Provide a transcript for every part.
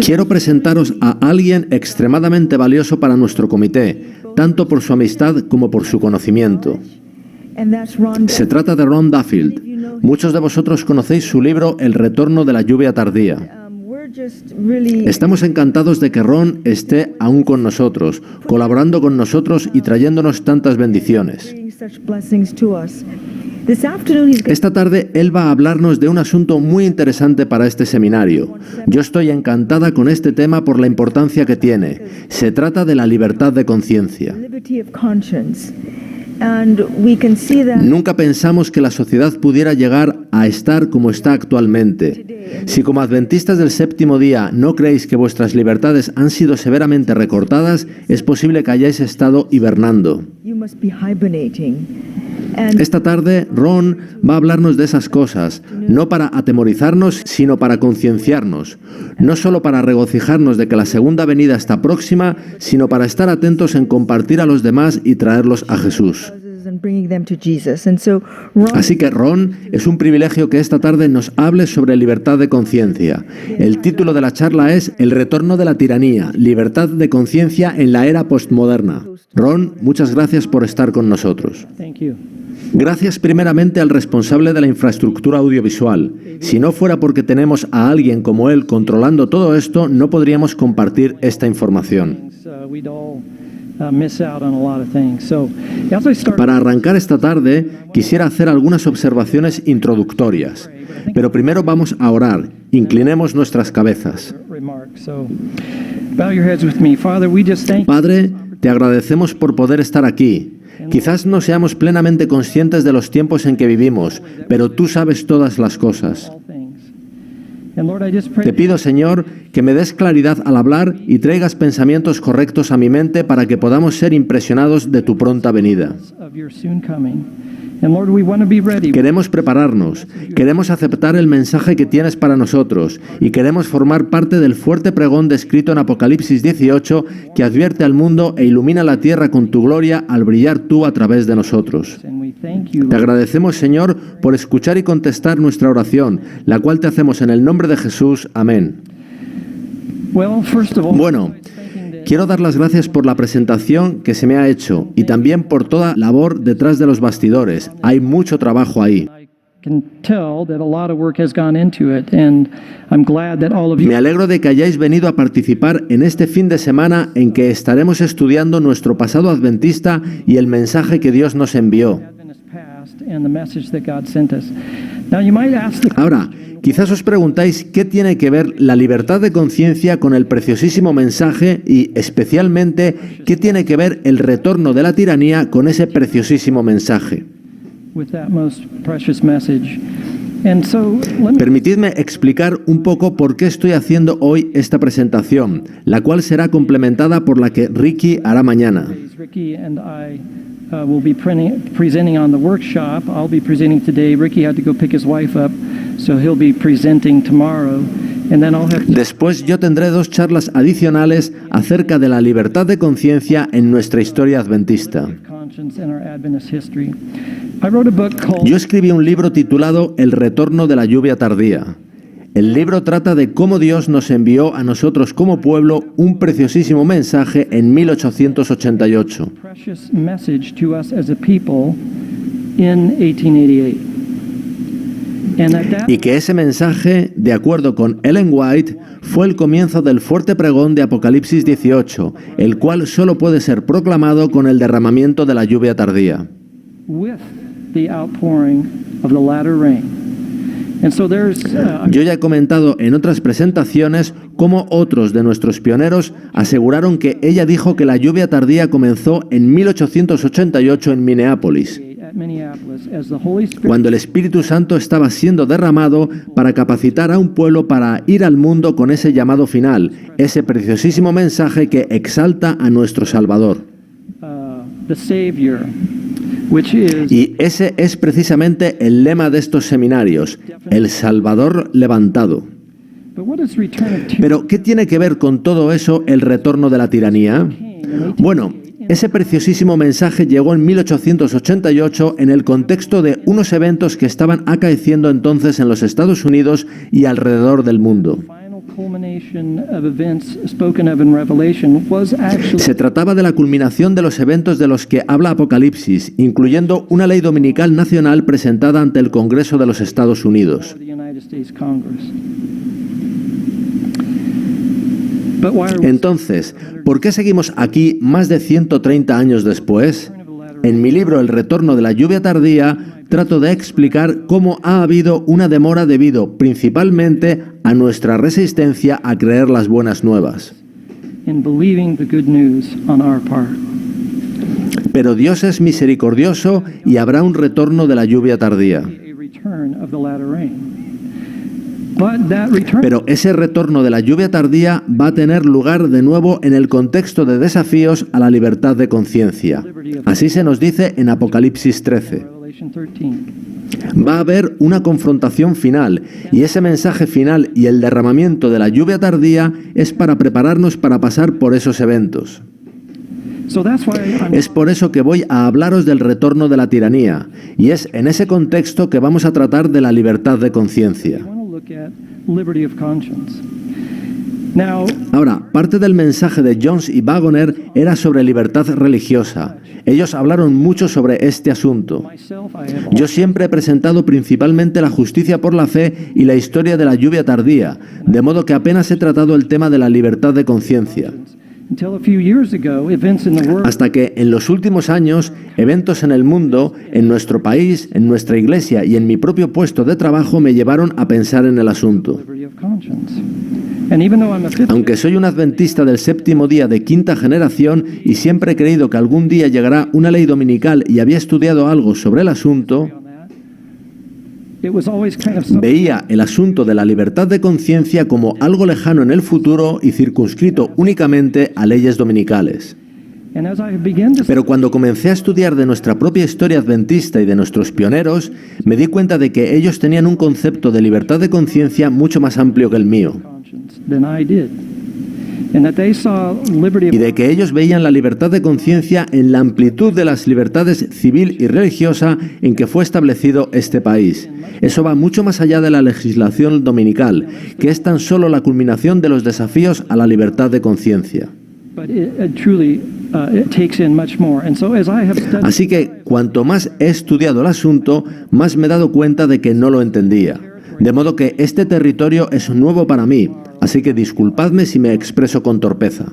Quiero presentaros a alguien extremadamente valioso para nuestro comité, tanto por su amistad como por su conocimiento. Se trata de Ron Duffield. Muchos de vosotros conocéis su libro El retorno de la lluvia tardía. Estamos encantados de que Ron esté aún con nosotros, colaborando con nosotros y trayéndonos tantas bendiciones. Esta tarde él va a hablarnos de un asunto muy interesante para este seminario. Yo estoy encantada con este tema por la importancia que tiene. Se trata de la libertad de conciencia. Nunca pensamos que la sociedad pudiera llegar a estar como está actualmente. Si como adventistas del séptimo día no creéis que vuestras libertades han sido severamente recortadas, es posible que hayáis estado hibernando. Esta tarde, Ron va a hablarnos de esas cosas, no para atemorizarnos, sino para concienciarnos. No solo para regocijarnos de que la segunda venida está próxima, sino para estar atentos en compartir a los demás y traerlos a Jesús. Así que, Ron, es un privilegio que esta tarde nos hable sobre libertad de conciencia. El título de la charla es El retorno de la tiranía, libertad de conciencia en la era postmoderna. Ron, muchas gracias por estar con nosotros. Gracias primeramente al responsable de la infraestructura audiovisual. Si no fuera porque tenemos a alguien como él controlando todo esto, no podríamos compartir esta información. Para arrancar esta tarde, quisiera hacer algunas observaciones introductorias. Pero primero vamos a orar. Inclinemos nuestras cabezas. Padre, te agradecemos por poder estar aquí. Quizás no seamos plenamente conscientes de los tiempos en que vivimos, pero tú sabes todas las cosas. Te pido, Señor, que me des claridad al hablar y traigas pensamientos correctos a mi mente para que podamos ser impresionados de tu pronta venida. Queremos prepararnos, queremos aceptar el mensaje que tienes para nosotros y queremos formar parte del fuerte pregón descrito en Apocalipsis 18 que advierte al mundo e ilumina la tierra con tu gloria al brillar tú a través de nosotros. Te agradecemos, Señor, por escuchar y contestar nuestra oración, la cual te hacemos en el nombre de Jesús. Amén. Bueno, quiero dar las gracias por la presentación que se me ha hecho y también por toda labor detrás de los bastidores. Hay mucho trabajo ahí. Me alegro de que hayáis venido a participar en este fin de semana en que estaremos estudiando nuestro pasado adventista y el mensaje que Dios nos envió. Ahora, quizás os preguntáis qué tiene que ver la libertad de conciencia con el preciosísimo mensaje y, especialmente, qué tiene que ver el retorno de la tiranía con ese preciosísimo mensaje. Permitidme explicar un poco por qué estoy haciendo hoy esta presentación, la cual será complementada por la que Ricky hará mañana. Will be presenting on the workshop. I'll be presenting today. Ricky had to go pick his wife up, so he'll be presenting tomorrow. And then I'll have... Después yo tendré dos charlas adicionales acerca de la libertad de conciencia en nuestra historia adventista. Yo escribí un libro titulado El retorno de la lluvia tardía. El libro trata de cómo Dios nos envió a nosotros como pueblo un preciosísimo mensaje en 1888. Y que ese mensaje, de acuerdo con Ellen White, fue el comienzo del fuerte pregón de Apocalipsis 18, el cual solo puede ser proclamado con el derramamiento de la lluvia tardía. Yo ya he comentado en otras presentaciones cómo otros de nuestros pioneros aseguraron que ella dijo que la lluvia tardía comenzó en 1888 en Minneapolis, cuando el Espíritu Santo estaba siendo derramado para capacitar a un pueblo para ir al mundo con ese llamado final, ese preciosísimo mensaje que exalta a nuestro Salvador. Y ese es precisamente el lema de estos seminarios, el Salvador levantado. Pero, ¿qué tiene que ver con todo eso el retorno de la tiranía? Bueno, ese preciosísimo mensaje llegó en 1888 en el contexto de unos eventos que estaban acaeciendo entonces en los Estados Unidos y alrededor del mundo. culmination of events spoken of in Revelation was actually Se trataba de la culminación de los eventos de los que habla Apocalipsis, incluyendo una ley dominical nacional presentada ante el Congreso de los Estados Unidos. the United States Congress. But why are we Entonces, ¿por qué seguimos aquí más de 130 años después? En mi libro El retorno de la lluvia tardía, trato de explicar cómo ha habido una demora debido principalmente a nuestra resistencia a creer las buenas nuevas. in believing the good news on our part? Pero Dios es misericordioso y habrá un retorno de la lluvia tardía. A return of the latter rain. But that return Pero ese retorno de la lluvia tardía va a tener lugar de nuevo en el contexto de desafíos a la libertad de conciencia. Así se nos dice en Apocalipsis 13. Revelation 13. Va a haber una confrontación final, y ese mensaje final y el derramamiento de la lluvia tardía es para prepararnos para pasar por esos eventos. So that's why Es por eso que voy a hablaros del retorno de la tiranía, y es en ese contexto que vamos a tratar de la libertad de conciencia. I want to look at liberty of conscience. Now, Ahora, parte del mensaje de Jones y Wagoner era sobre libertad religiosa. Ellos hablaron mucho sobre este asunto. myself, I have Yo siempre he presentado principalmente la justicia por la fe y la historia de la lluvia tardía, de modo que apenas he tratado el tema de la libertad de conciencia. until a few years ago, events in the world Hasta que en los últimos años, eventos en el mundo, en nuestro país, en nuestra iglesia y en mi propio puesto de trabajo me llevaron a pensar en el asunto. liberty of conscience. And even though I'm a fifth Aunque soy un adventista del séptimo día de quinta generación y siempre he creído que algún día llegará una ley dominical y había estudiado algo sobre el asunto, on that, it was always kind of something veía el asunto de la libertad de conciencia como algo lejano en el futuro y circunscrito únicamente a leyes dominicales. and as I began to Pero cuando comencé a estudiar de nuestra propia historia adventista y de nuestros pioneros, me di cuenta de que ellos tenían un concepto de libertad de conciencia mucho más amplio que el mío, conscience than I did. And that they saw liberty of y de que ellos veían la libertad de conciencia en la amplitud de las libertades civil y religiosa en que fue establecido este país. Eso va mucho más allá de la legislación dominical, que es tan solo la culminación de los desafíos a la libertad de conciencia. but it truly it takes in much more. And so as I have studied Así que cuanto más he estudiado el asunto, más me he dado cuenta de que no lo entendía. De modo que este territorio es nuevo para mí, así que disculpadme si me expreso con torpeza.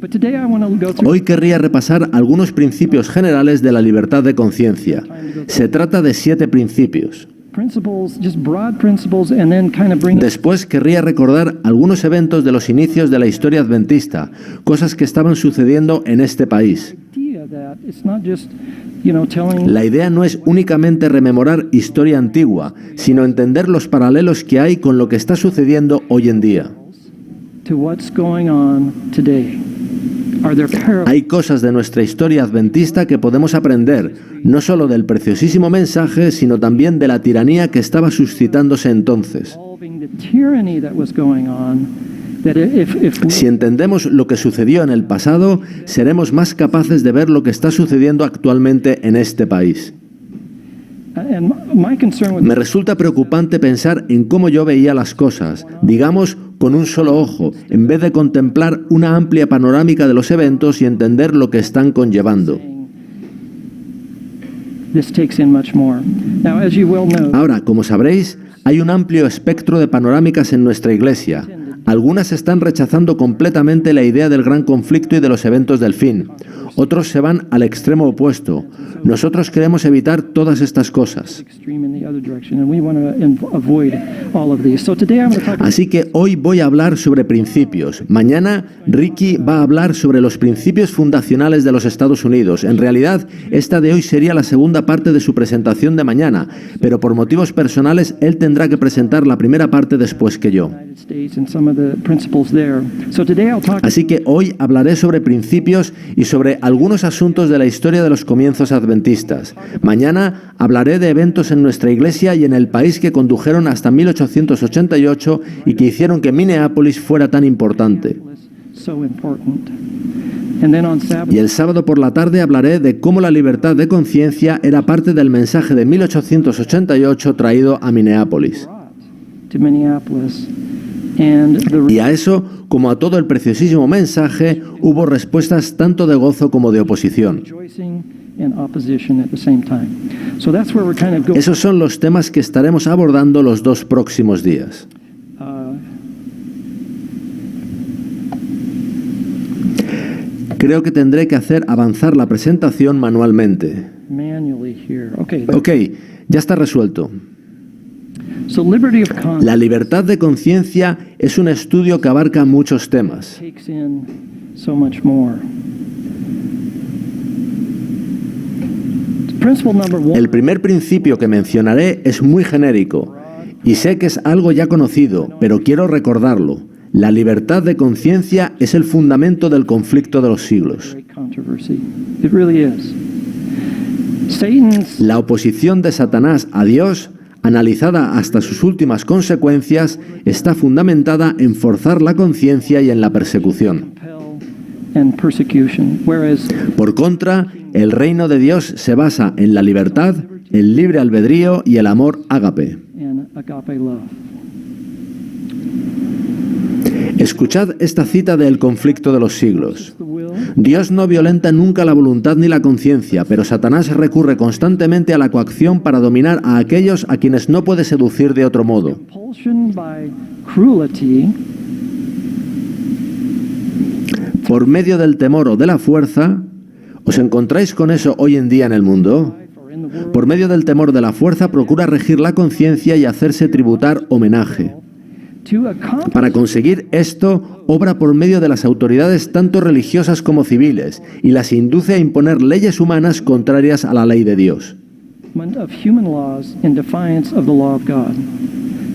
but today I want to go through Hoy querría repasar algunos principios generales de la libertad de conciencia. Se trata de 7 principios. principles, just broad principles, and then kind of bring Después querría recordar algunos eventos de los inicios de la historia adventista, cosas que estaban sucediendo en este país. idea that it's not just, telling La idea no es únicamente rememorar historia antigua, sino entender los paralelos que hay con lo que está sucediendo hoy en día. to what's going on today. Are there parallels Hay cosas de nuestra historia adventista que podemos aprender, no solo del preciosísimo mensaje, sino también de la tiranía que estaba suscitándose entonces. involving the tyranny that was going on? That if we, Si entendemos lo que sucedió en el pasado, seremos más capaces de ver lo que está sucediendo actualmente en este país. and my concern with Me resulta preocupante pensar en cómo yo veía las cosas, digamos, con un solo ojo, en vez de contemplar una amplia panorámica de los eventos y entender lo que están conllevando. this takes in much more. Now, as you well know, Ahora, como sabréis, hay un amplio espectro de panorámicas en nuestra iglesia. Algunas están rechazando completamente la idea del gran conflicto y de los eventos del fin. Otros se van al extremo opuesto. Nosotros queremos evitar todas estas cosas. extreme in the other direction, and we want to avoid all of these. So today I'm going to talk Así que hoy voy a hablar sobre principios. Mañana Ricky va a hablar sobre los principios fundacionales de los Estados Unidos. En realidad, esta de hoy sería la segunda parte de su presentación de mañana, pero por motivos personales él tendrá que presentar la primera parte después que yo. United States and some of the principles there. So today I'll talk Así que hoy hablaré sobre principios y sobre algunos asuntos de la historia de los comienzos adventistas. Mañana hablaré de eventos en nuestra iglesia y en el país que condujeron hasta 1888 y que hicieron que Minneapolis fuera tan importante. so important. And then on Sabbath, Y el sábado por la tarde hablaré de cómo la libertad de conciencia era parte del mensaje de 1888 traído a Minneapolis. to Minneapolis. And Y a eso, como a todo el preciosísimo mensaje, hubo respuestas tanto de gozo como de oposición. rejoicing and opposition at the same time. So that's where we're kind of going. Esos son los temas que estaremos abordando los 2 próximos días. Creo que tendré que hacer avanzar la presentación manualmente. Manually here. Okay. Ok, ya está resuelto. So liberty of conscience La libertad de conciencia es un estudio que abarca muchos temas. takes in so much more. Principle number 1. El primer principio que mencionaré es muy genérico y sé que es algo ya conocido, pero quiero recordarlo. La libertad de conciencia es el fundamento del conflicto de los siglos. Great controversy. It really is. Satan's La oposición de Satanás a Dios, analizada hasta sus últimas consecuencias, está fundamentada en forzar la conciencia y en la persecución. compel and persecution, whereas Por contra, el reino de Dios se basa en la libertad, el libre albedrío y el amor ágape. in agape love. Escuchad esta cita del conflicto de los siglos. The will Dios no violenta nunca la voluntad ni la conciencia, pero Satanás recurre constantemente a la coacción para dominar a aquellos a quienes no puede seducir de otro modo. compulsion by cruelty Por medio del temor o de la fuerza, ¿os encontráis con eso hoy en día en el mundo? or in the world Por medio del temor de la fuerza procura regir la conciencia y hacerse tributar homenaje. to accomplish Para conseguir esto, obra por medio de las autoridades tanto religiosas como civiles y las induce a imponer leyes humanas contrarias a la ley de Dios. of human laws in defiance of the law of God.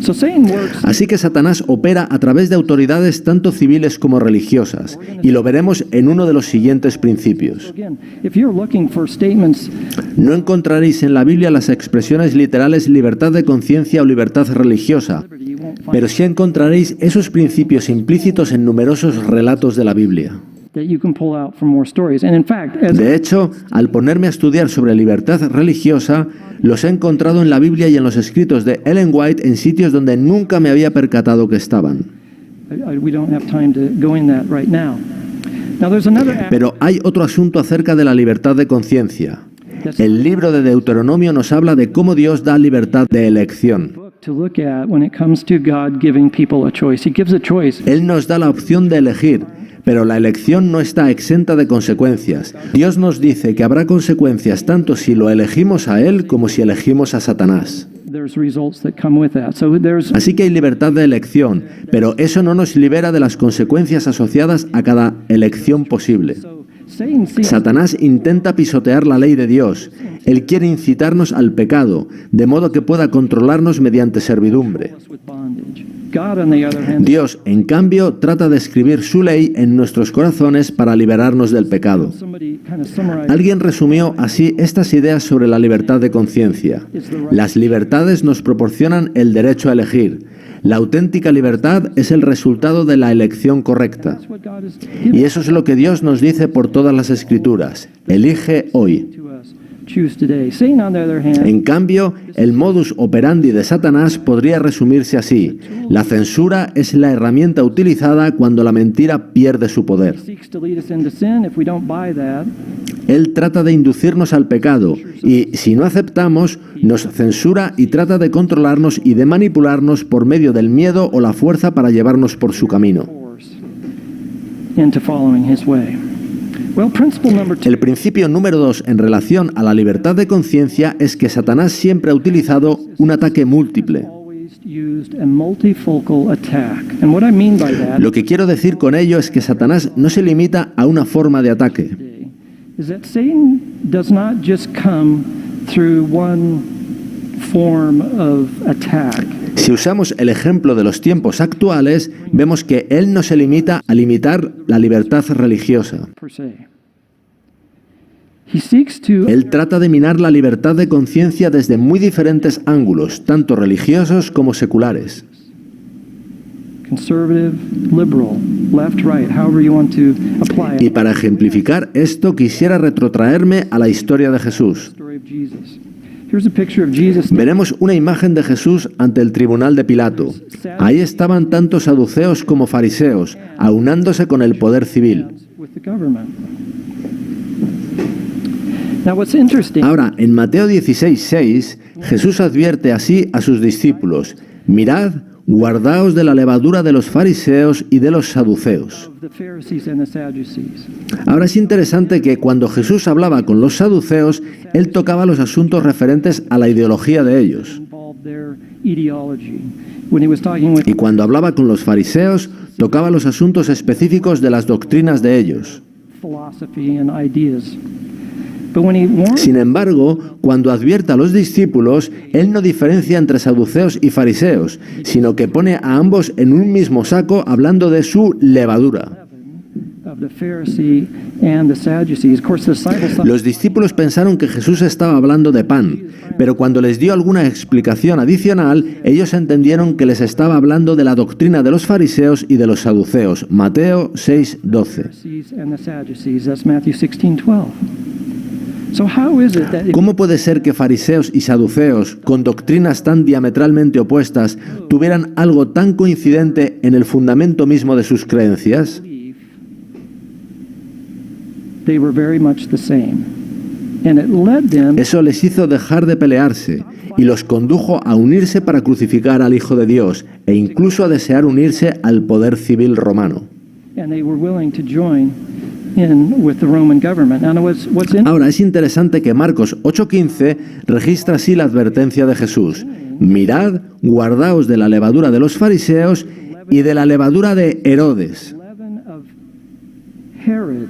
So Satan works Así que Satanás opera a través de autoridades tanto civiles como religiosas, y lo veremos en uno de los siguientes principios. again. If you're looking for statements No encontraréis en la Biblia las expresiones literales libertad de conciencia o libertad religiosa, you won't find pero sí encontraréis esos principios implícitos en numerosos relatos de la Biblia. that you can pull out from more stories. And in fact, as De hecho, al ponerme a estudiar sobre libertad religiosa, los he encontrado en la Biblia y en los escritos de Ellen White en sitios donde nunca me había percatado que estaban. we don't have time to go in that right now. Now there's another Pero hay otro asunto acerca de la libertad de conciencia. El libro de Deuteronomio nos habla de cómo Dios da libertad de elección. book to look at when it comes to God giving people a choice. He gives a choice. Él nos da la opción de elegir, pero la elección no está exenta de consecuencias. Dios nos dice que habrá consecuencias tanto si lo elegimos a Él como si elegimos a Satanás. There's results that come with that. So there's Así que hay libertad de elección, pero eso no nos libera de las consecuencias asociadas a cada elección posible. so Satan seeks Satanás intenta pisotear la ley de Dios. Él quiere incitarnos al pecado, de modo que pueda controlarnos mediante servidumbre. us with bondage. God, on the other hand, Dios, en cambio, trata de escribir su ley en nuestros corazones para liberarnos del pecado. somebody kind of summarized Alguien resumió así estas ideas sobre la libertad de conciencia. Las libertades nos proporcionan el derecho a elegir. La auténtica libertad es el resultado de la elección correcta. what God has given Y eso es lo que Dios nos dice por todas las Escrituras. Elige hoy. to us. Choose today. Satan, on the other hand, En cambio, el modus operandi de Satanás podría resumirse así. La censura es la herramienta utilizada cuando la mentira pierde su poder. seeks to lead us into sin. If we don't buy that, Él trata de inducirnos al pecado y, si no aceptamos, nos censura y trata de controlarnos y de manipularnos por medio del miedo o la fuerza para llevarnos por su camino. force into following his way. Well, principle number 2. El principio número 2 en relación a la libertad de conciencia es que Satanás siempre ha utilizado un ataque múltiple. Always used a multifocal attack. And what I mean by that Lo que quiero decir con ello es que Satanás no se limita a una forma de ataque. today is that Satan does not just come through one form of attack. Si usamos el ejemplo de los tiempos actuales, vemos que él no se limita a limitar la libertad religiosa. Per se. He seeks to Él trata de minar la libertad de conciencia desde muy diferentes ángulos, tanto religiosos como seculares. conservative, liberal, left, right, however you want to apply Y it. para ejemplificar esto, quisiera retrotraerme a la historia de Jesús. Story of Jesus. Here's a picture of Jesus Veremos una imagen de Jesús ante el tribunal de Pilato. Ahí estaban tanto saduceos como fariseos, aunándose con el poder civil. with the government. Now what's interesting, Ahora, en Mateo 16:6, Jesús advierte así a sus discípulos: mirad, guardaos de la levadura de los fariseos y de los saduceos. of the Pharisees and the Sadducees. Ahora es interesante que cuando Jesús hablaba con los saduceos, él tocaba los asuntos referentes a la ideología de ellos. Involved their ideology. When he was talking with Y cuando hablaba con los fariseos, tocaba los asuntos específicos de las doctrinas de ellos. philosophy and ideas. But when he warned Sin embargo, cuando advierte a los discípulos, él no diferencia entre saduceos y fariseos, sino que pone a ambos en un mismo saco hablando de su levadura. of the Pharisee and the Sadducees, of course the disciples thought Los discípulos pensaron que Jesús estaba hablando de pan, pero cuando les dio alguna explicación adicional, ellos entendieron que les estaba hablando de la doctrina de los fariseos y de los saduceos. Mateo 6:12. Pharisees and the Sadducees. That's Matthew 16:12. So how is it that ¿Cómo puede ser que fariseos y saduceos, con doctrinas tan diametralmente opuestas, tuvieran algo tan coincidente en el fundamento mismo de sus creencias? they were very much the same? And it led them Eso les hizo dejar de pelearse y los condujo a unirse para crucificar al Hijo de Dios e incluso a desear unirse al poder civil romano. and they were willing to join in with the Roman government. Now what's in Ahora es interesante que Marcos 8:15 registra así la advertencia de Jesús: mirad, guardaos de la levadura de los fariseos y de la levadura de Herodes. leaven of Herod.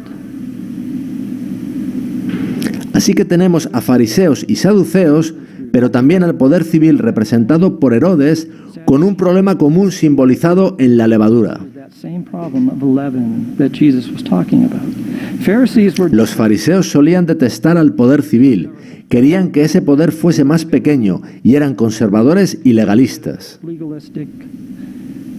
Así que tenemos a fariseos y saduceos, pero también al poder civil representado por Herodes, con un problema común simbolizado en la levadura. That same problem of leaven that Jesus was talking about. Pharisees were Los fariseos solían detestar al poder civil, querían que ese poder fuese más pequeño y eran conservadores y legalistas. legalistic.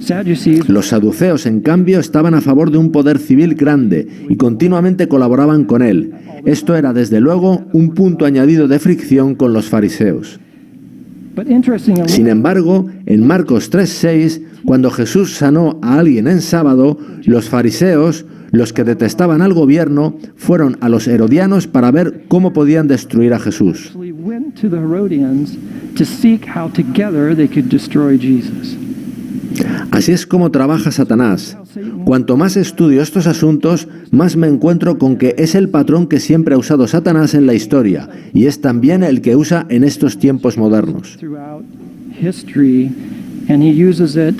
Sadducees Los saduceos, en cambio, estaban a favor de un poder civil grande y continuamente colaboraban con él. Esto era, desde luego, un punto añadido de fricción con los fariseos. But interestingly, Sin embargo, en Marcos 3:6, cuando Jesús sanó a alguien en sábado, los fariseos, los que detestaban al gobierno, fueron a los herodianos para ver cómo podían destruir a Jesús. actually went to the Herodians to seek how together they could destroy Jesus. Así es como trabaja Satanás. Cuanto más estudio estos asuntos, más me encuentro con que es el patrón que siempre ha usado Satanás en la historia, y es también el que usa en estos tiempos modernos. Throughout history, and he uses it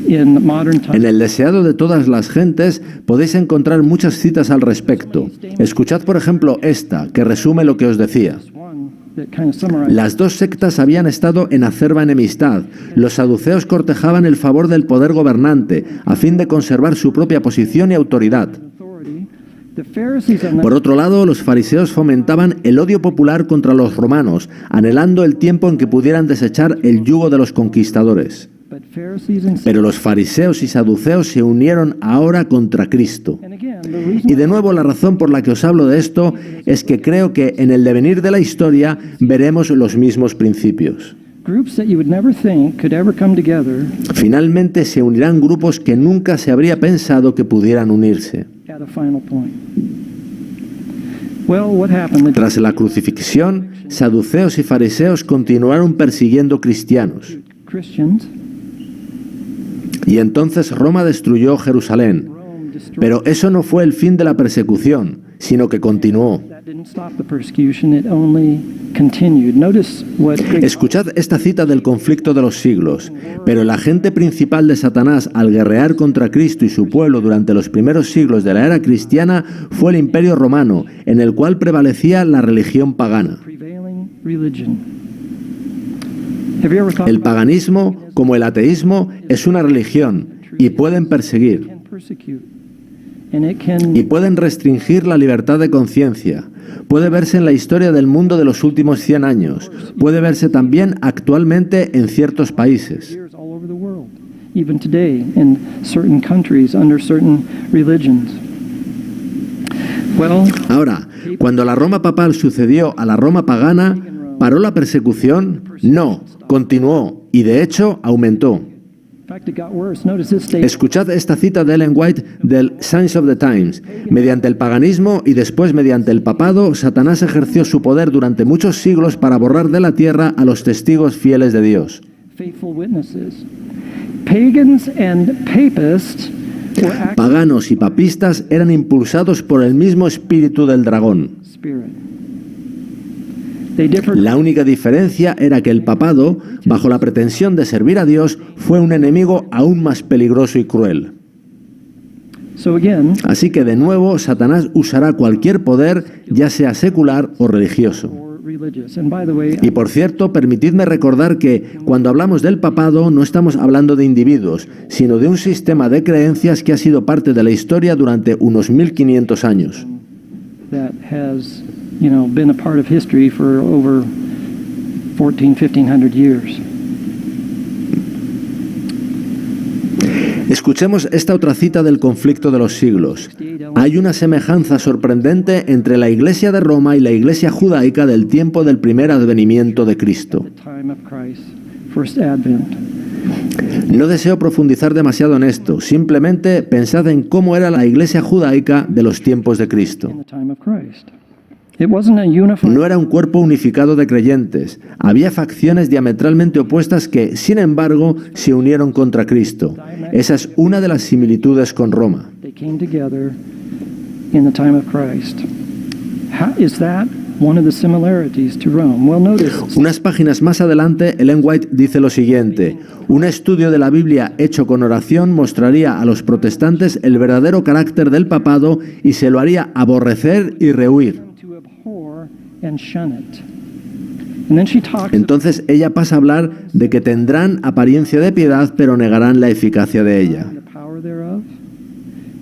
in modern En times. el deseado de todas las gentes podéis encontrar muchas citas al respecto. Escuchad, por ejemplo, esta, que resume lo que os decía. One that kind of summarizes Las dos sectas habían estado en acerba enemistad. Los saduceos cortejaban el favor del poder gobernante, a fin de conservar su propia posición y autoridad. authority. The Pharisees and Por otro lado, los fariseos fomentaban el odio popular contra los romanos, anhelando el tiempo en que pudieran desechar el yugo de los conquistadores. but Pharisees and Pero los fariseos y saduceos se unieron ahora contra Cristo. and again the reason Y de nuevo, la razón por la que os hablo de esto es que creo que en el devenir de la historia veremos los mismos principios. groups that you would never think could ever come together Finalmente se unirán grupos que nunca se habría pensado que pudieran unirse. at a final point. Well, what happened? Tras la crucifixión, saduceos y fariseos continuaron persiguiendo cristianos. Christians, Y entonces Roma destruyó Jerusalén. Rome destroyed. Pero eso no fue el fin de la persecución, sino que continuó. That didn't stop the persecution, it only continued. Notice what Escuchad esta cita del conflicto de los siglos. Pero el agente principal de Satanás al guerrear contra Cristo y su pueblo durante los primeros siglos de la era cristiana fue el Imperio Romano, en el cual prevalecía la religión pagana. prevailing religion. Have you ever thought El about paganismo, como el ateísmo, es una religión y pueden perseguir can persecute? And it can y pueden restringir la libertad de conciencia. Puede verse en la historia del mundo de los últimos 100 años. Puede verse también actualmente en ciertos países. years all over the world, even today in certain countries under certain religions. Well, Ahora, cuando la Roma papal sucedió a la Roma pagana, ¿Paró la persecución? No, continuó y de hecho aumentó. In fact, it got worse. Notice this statement. Escuchad esta cita de Ellen White del Signs of the Times. Mediante el paganismo y después mediante el papado, Satanás ejerció su poder durante muchos siglos para borrar de la tierra a los testigos fieles de Dios. Faithful witnesses. Pagans and papists were acting Paganos y papistas eran impulsados por el mismo espíritu del dragón. in the spirit. They differed. La única diferencia era que el papado, bajo la pretensión de servir a Dios, fue un enemigo aún más peligroso y cruel. So again, Así que de nuevo, Satanás usará cualquier poder, ya sea secular o religioso. or religious. And by the way, Y por cierto, permitidme recordar que cuando hablamos del papado no estamos hablando de individuos, sino de un sistema de creencias que ha sido parte de la historia durante unos 1500 años. that has, been a part of history for over 1,500 years. Escuchemos esta otra cita del conflicto de los siglos. Hay una semejanza sorprendente entre la Iglesia de Roma y la Iglesia judaica del tiempo del primer advenimiento de Cristo. The time of Christ's first advent. No deseo profundizar demasiado en esto, simplemente pensad en cómo era la Iglesia judaica de los tiempos de Cristo. In the time of Christ. It wasn't a unified. No era un cuerpo unificado de creyentes, había facciones diametralmente opuestas que, sin embargo, se unieron contra Cristo. Esa es una de las similitudes con Roma. They came together in the time of Christ. How is that one of the similarities to Rome? Well, notice. Unas páginas más adelante, Ellen White dice lo siguiente: un estudio de la Biblia hecho con oración mostraría a los protestantes el verdadero carácter del papado y se lo haría aborrecer y rehuir. To abhor and shun it. And then she talks Entonces ella pasa a hablar de que tendrán apariencia de piedad, pero negarán la eficacia de ella. about the power thereof.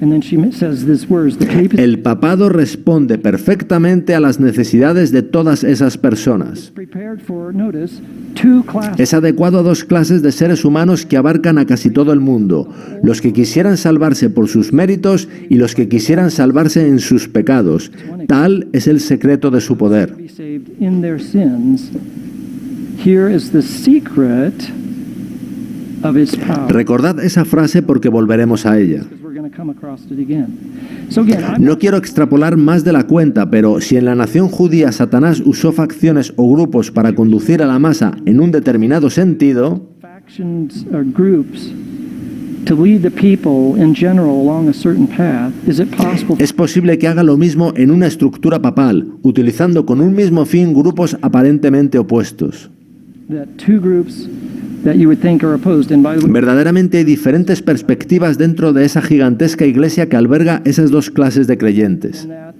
And then she says these words, the papacy El papado responde perfectamente a las necesidades de todas esas is personas. prepared for, notice, two classes. Es adecuado a dos clases de seres humanos que abarcan a casi todo el mundo: los que quisieran salvarse por sus méritos y los que quisieran salvarse en sus pecados. Tal es el secreto de su poder. Be saved in their sins. Here is the secret of its power. Recordad esa frase porque volveremos a ella. Because we're going to come across it again. So again, I'm No quiero extrapolar más de la cuenta, pero si en la nación judía Satanás usó facciones o grupos para conducir a la masa en un determinado sentido, factions or groups to lead the people in general along a certain path. Is it possible es posible que haga lo mismo en una estructura papal, utilizando con un mismo fin grupos aparentemente opuestos. that two groups that you would think are opposed, and by the way, Verdaderamente hay diferentes perspectivas dentro de esa gigantesca iglesia que alberga esas dos clases de creyentes. in that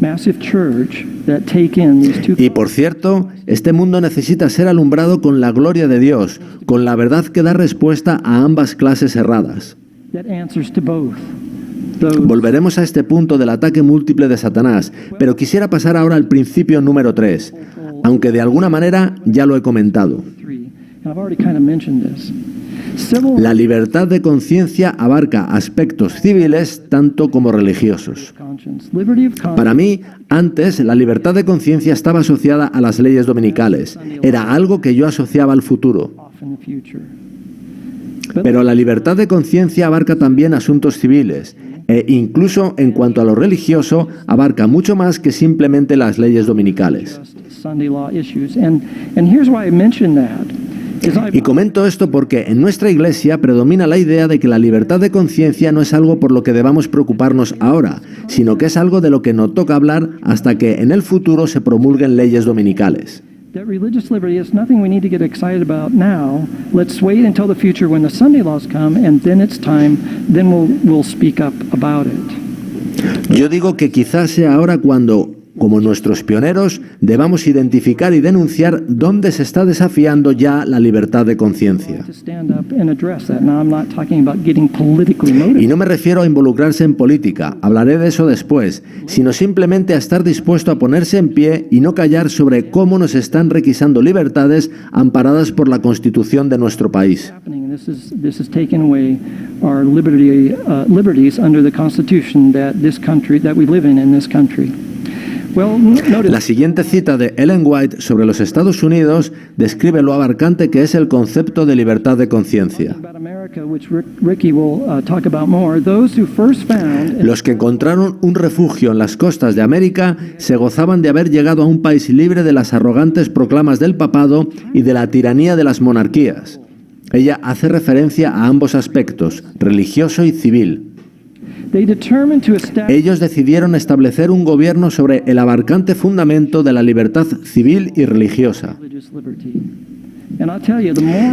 massive church that take in these two Y por cierto, este mundo necesita ser alumbrado con la gloria de Dios, con la verdad que da respuesta a ambas clases erradas. that answers to both. Those Volveremos a este punto del ataque múltiple de Satanás, pero quisiera pasar ahora al principio número 3, aunque de alguna manera ya lo he comentado. three, and I've already kind of mentioned this. Civil La libertad de conciencia abarca aspectos civiles tanto como religiosos. conscience, liberty of conscience. Para mí, antes, la libertad de conciencia estaba asociada a las leyes dominicales. Era algo que yo asociaba al futuro. Off in the future. Pero la libertad de conciencia abarca también asuntos civiles, e incluso en cuanto a lo religioso, abarca mucho más que simplemente las leyes dominicales. Just Sunday law issues. And here's why I mention that. Is Y comento esto porque en nuestra iglesia predomina la idea de que la libertad de conciencia no es algo por lo que debamos preocuparnos ahora, sino que es algo de lo que no toca hablar hasta que en el futuro se promulguen leyes dominicales. that religious liberty is nothing we need to get excited about now. Let's wait until the future when the Sunday laws come, and then it's time, then we'll speak up about it. Yo digo que quizás sea ahora cuando, como nuestros pioneros, debamos identificar y denunciar dónde se está desafiando ya la libertad de conciencia. To stand up and address that. Now, I'm not talking about getting politically Y motivated. no me refiero a involucrarse en política, hablaré de eso después, sino simplemente a estar dispuesto a ponerse en pie y no callar sobre cómo nos están requisando libertades amparadas por la Constitución de nuestro país. Happening. This is taking away our liberties under the Constitution that we live in this country. La siguiente cita de Ellen White sobre los Estados Unidos describe lo abarcante que es el concepto de libertad de conciencia. Los que encontraron un refugio en las costas de América se gozaban de haber llegado a un país libre de las arrogantes proclamas del papado y de la tiranía de las monarquías. Ella hace referencia a ambos aspectos, religioso y civil. Ellos decidieron establecer un gobierno sobre el abarcante fundamento de la libertad civil y religiosa.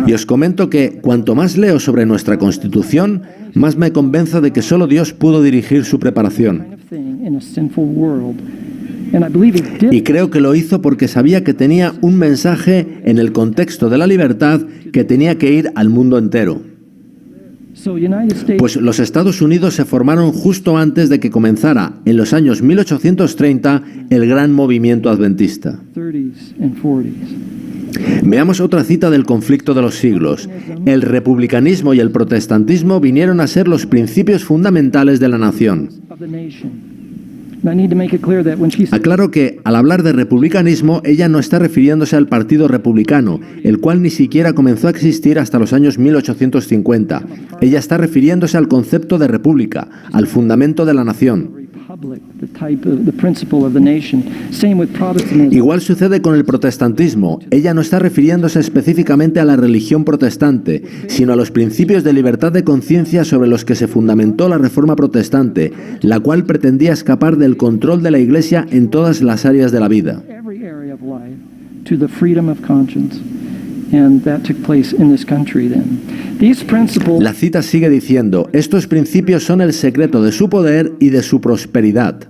Y os comento que cuanto más leo sobre nuestra Constitución, más me convenzo de que solo Dios pudo dirigir su preparación. Y creo que lo hizo porque sabía que tenía un mensaje en el contexto de la libertad que tenía que ir al mundo entero. Pues los Estados Unidos se formaron justo antes de que comenzara, en los años 1830, el gran movimiento adventista. Veamos otra cita del conflicto de los siglos. El republicanismo y el protestantismo vinieron a ser los principios fundamentales de la nación. Aclaro que, al hablar de republicanismo, ella no está refiriéndose al Partido Republicano, el cual ni siquiera comenzó a existir hasta los años 1850. Ella está refiriéndose al concepto de república, al fundamento de la nación. Igual sucede con el protestantismo. Ella no está refiriéndose específicamente a la religión protestante, sino a los principios de libertad de conciencia sobre los que se fundamentó la Reforma protestante, la cual pretendía escapar del control de la Iglesia en todas las áreas de la vida. La cita sigue diciendo, estos principios son el secreto de su poder y de su prosperidad.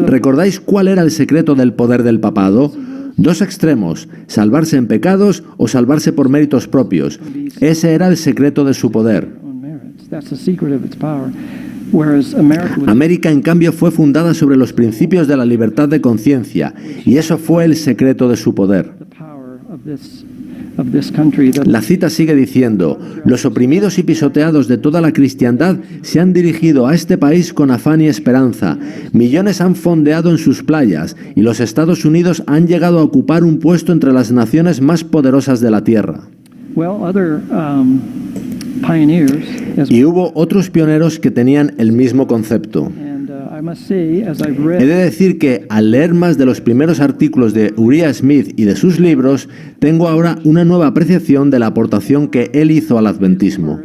¿Recordáis cuál era el secreto del poder del papado? Dos extremos, salvarse en pecados o salvarse por méritos propios. Ese era el secreto de su poder. América, en cambio, fue fundada sobre los principios de la libertad de conciencia, y eso fue el secreto de su poder. La cita sigue diciendo, los oprimidos y pisoteados de toda la cristiandad se han dirigido a este país con afán y esperanza. Millones han fondeado en sus playas y los Estados Unidos han llegado a ocupar un puesto entre las naciones más poderosas de la tierra. Y hubo otros pioneros que tenían el mismo concepto. He de decir que al leer más de los primeros artículos de Uriah Smith y de sus libros, tengo ahora una nueva apreciación de la aportación que él hizo al adventismo.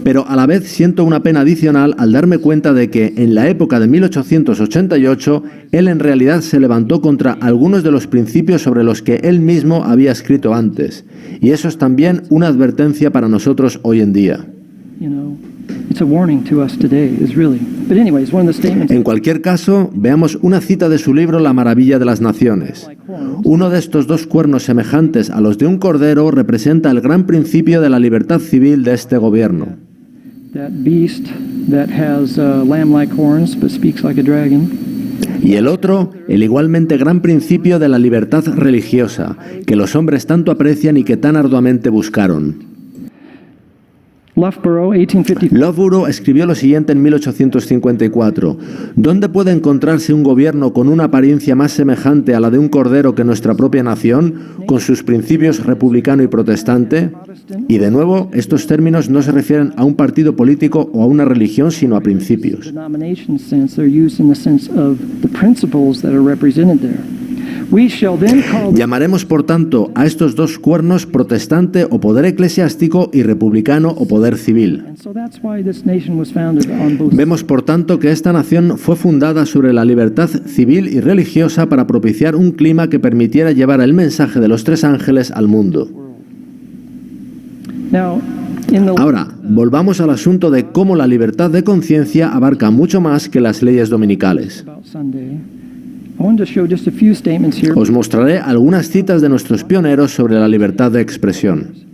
Pero a la vez siento una pena adicional al darme cuenta de que en la época de 1888 él en realidad se levantó contra algunos de los principios sobre los que él mismo había escrito antes. Y eso es también una advertencia para nosotros hoy en día. En cualquier caso, veamos una cita de su libro La maravilla de las naciones. Uno de estos dos cuernos semejantes a los de un cordero representa el gran principio de la libertad civil de este gobierno. Y el otro, el igualmente gran principio de la libertad religiosa, que los hombres tanto aprecian y que tan arduamente buscaron. Loughborough escribió lo siguiente en 1854. ¿Dónde puede encontrarse un gobierno con una apariencia más semejante a la de un cordero que nuestra propia nación, con sus principios republicano y protestante? Y de nuevo, estos términos no se refieren a un partido político o a una religión, sino a principios. Llamaremos, por tanto, a estos dos cuernos protestante o poder eclesiástico y republicano o poder civil. Vemos, por tanto, que esta nación fue fundada sobre la libertad civil y religiosa para propiciar un clima que permitiera llevar el mensaje de los tres ángeles al mundo. Ahora, volvamos al asunto de cómo la libertad de conciencia abarca mucho más que las leyes dominicales. Os mostraré algunas citas de nuestros pioneros sobre la libertad de expresión.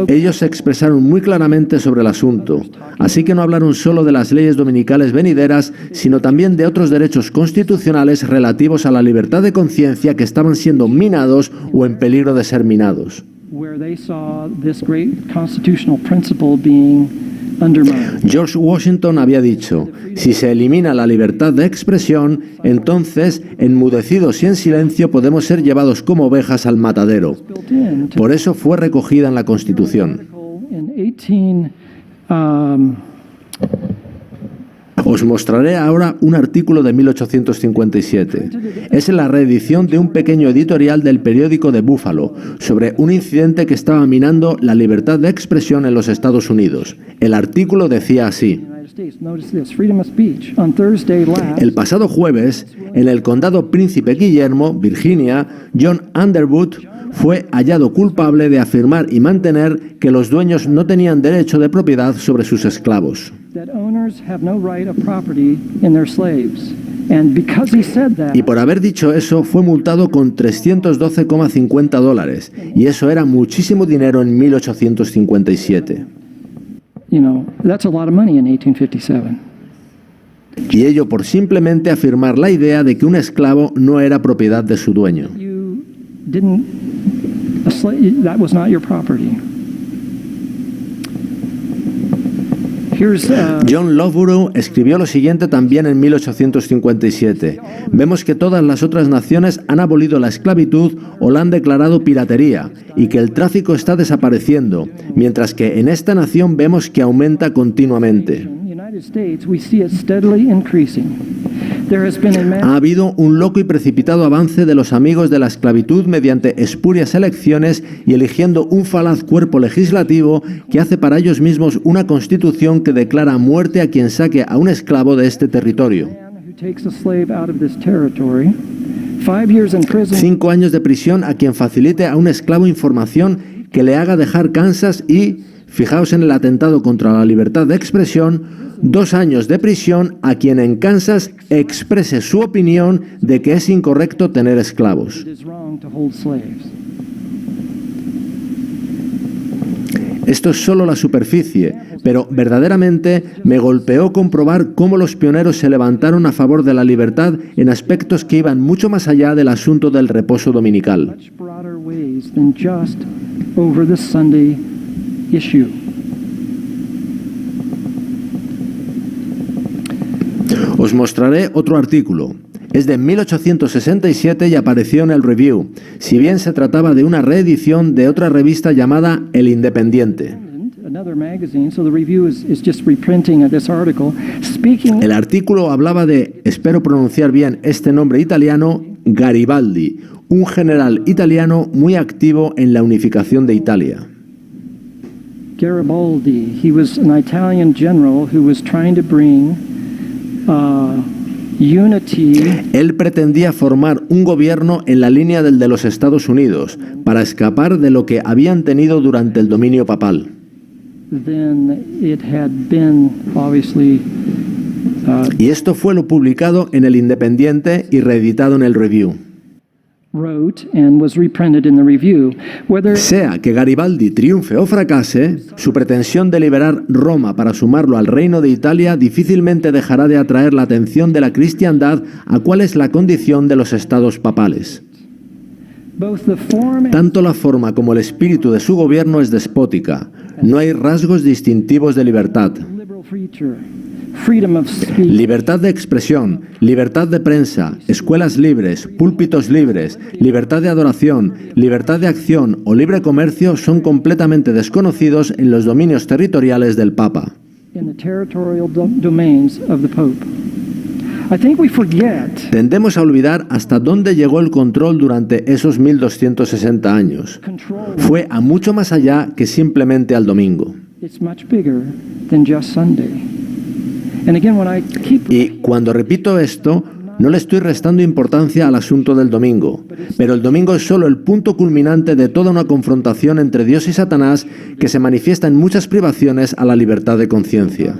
Ellos se expresaron muy claramente sobre el asunto, así que no hablaron solo de las leyes dominicales venideras, sino también de otros derechos constitucionales relativos a la libertad de conciencia que estaban siendo minados o en peligro de ser minados. where they saw this great constitutional principle being undermined. George Washington había dicho, si se elimina la libertad de expresión, entonces, enmudecidos y en silencio, podemos ser llevados como ovejas al matadero. Por eso fue recogida en la Constitución. Os mostraré ahora un artículo de 1857. Es la reedición de un pequeño editorial del periódico de Buffalo sobre un incidente que estaba minando la libertad de expresión en los Estados Unidos. El artículo decía así: el pasado jueves, en el condado Príncipe Guillermo, Virginia, John Underwood fue hallado culpable de afirmar y mantener que los dueños no tenían derecho de propiedad sobre sus esclavos. Y por haber dicho eso, fue multado con $312,50, y eso era muchísimo dinero en 1857. That's a lot of money in 1857. Y ello por simplemente afirmar la idea de que un esclavo no era propiedad de su dueño. That was not your property. John Loughborough escribió lo siguiente también en 1857. Vemos que todas las otras naciones han abolido la esclavitud o la han declarado piratería y que el tráfico está desapareciendo, mientras que en esta nación vemos que aumenta continuamente. Ha habido un loco y precipitado avance de los amigos de la esclavitud mediante espurias elecciones y eligiendo un falaz cuerpo legislativo que hace para ellos mismos una constitución que declara muerte a quien saque a un esclavo de este territorio. 5 años de prisión a quien facilite a un esclavo información que le haga dejar Kansas y, fijaos en el atentado contra la libertad de expresión, 2 años de prisión a quien en Kansas exprese su opinión de que es incorrecto tener esclavos. Esto es solo la superficie, pero verdaderamente me golpeó comprobar cómo los pioneros se levantaron a favor de la libertad en aspectos que iban mucho más allá del asunto del reposo dominical. Os mostraré otro artículo. Es de 1867 y apareció en el Review, si bien se trataba de una reedición de otra revista llamada El Independiente. El artículo hablaba de, espero pronunciar bien este nombre italiano, Garibaldi, un general italiano muy activo en la unificación de Italia. Garibaldi, he was an Italian general who was trying to bring unity. Él pretendía formar un gobierno en la línea del de los Estados Unidos para escapar de lo que habían tenido durante el dominio papal. Y esto fue lo publicado en El Independiente y reeditado en el Review. Sea que Garibaldi triunfe o fracase, su pretensión de liberar Roma para sumarlo al reino de Italia difícilmente dejará de atraer la atención de la cristiandad a cuál es la condición de los estados papales. Tanto la forma como el espíritu de su gobierno es despótica. No hay rasgos distintivos de libertad. Libertad de expresión, libertad de prensa, escuelas libres, púlpitos libres, libertad de adoración, libertad de acción o libre comercio son completamente desconocidos en los dominios territoriales del Papa. Tendemos a olvidar hasta dónde llegó el control durante esos 1260 años. Fue a mucho más allá que simplemente al domingo. Y cuando repito esto, no le estoy restando importancia al asunto del domingo, pero el domingo es solo el punto culminante de toda una confrontación entre Dios y Satanás que se manifiesta en muchas privaciones a la libertad de conciencia.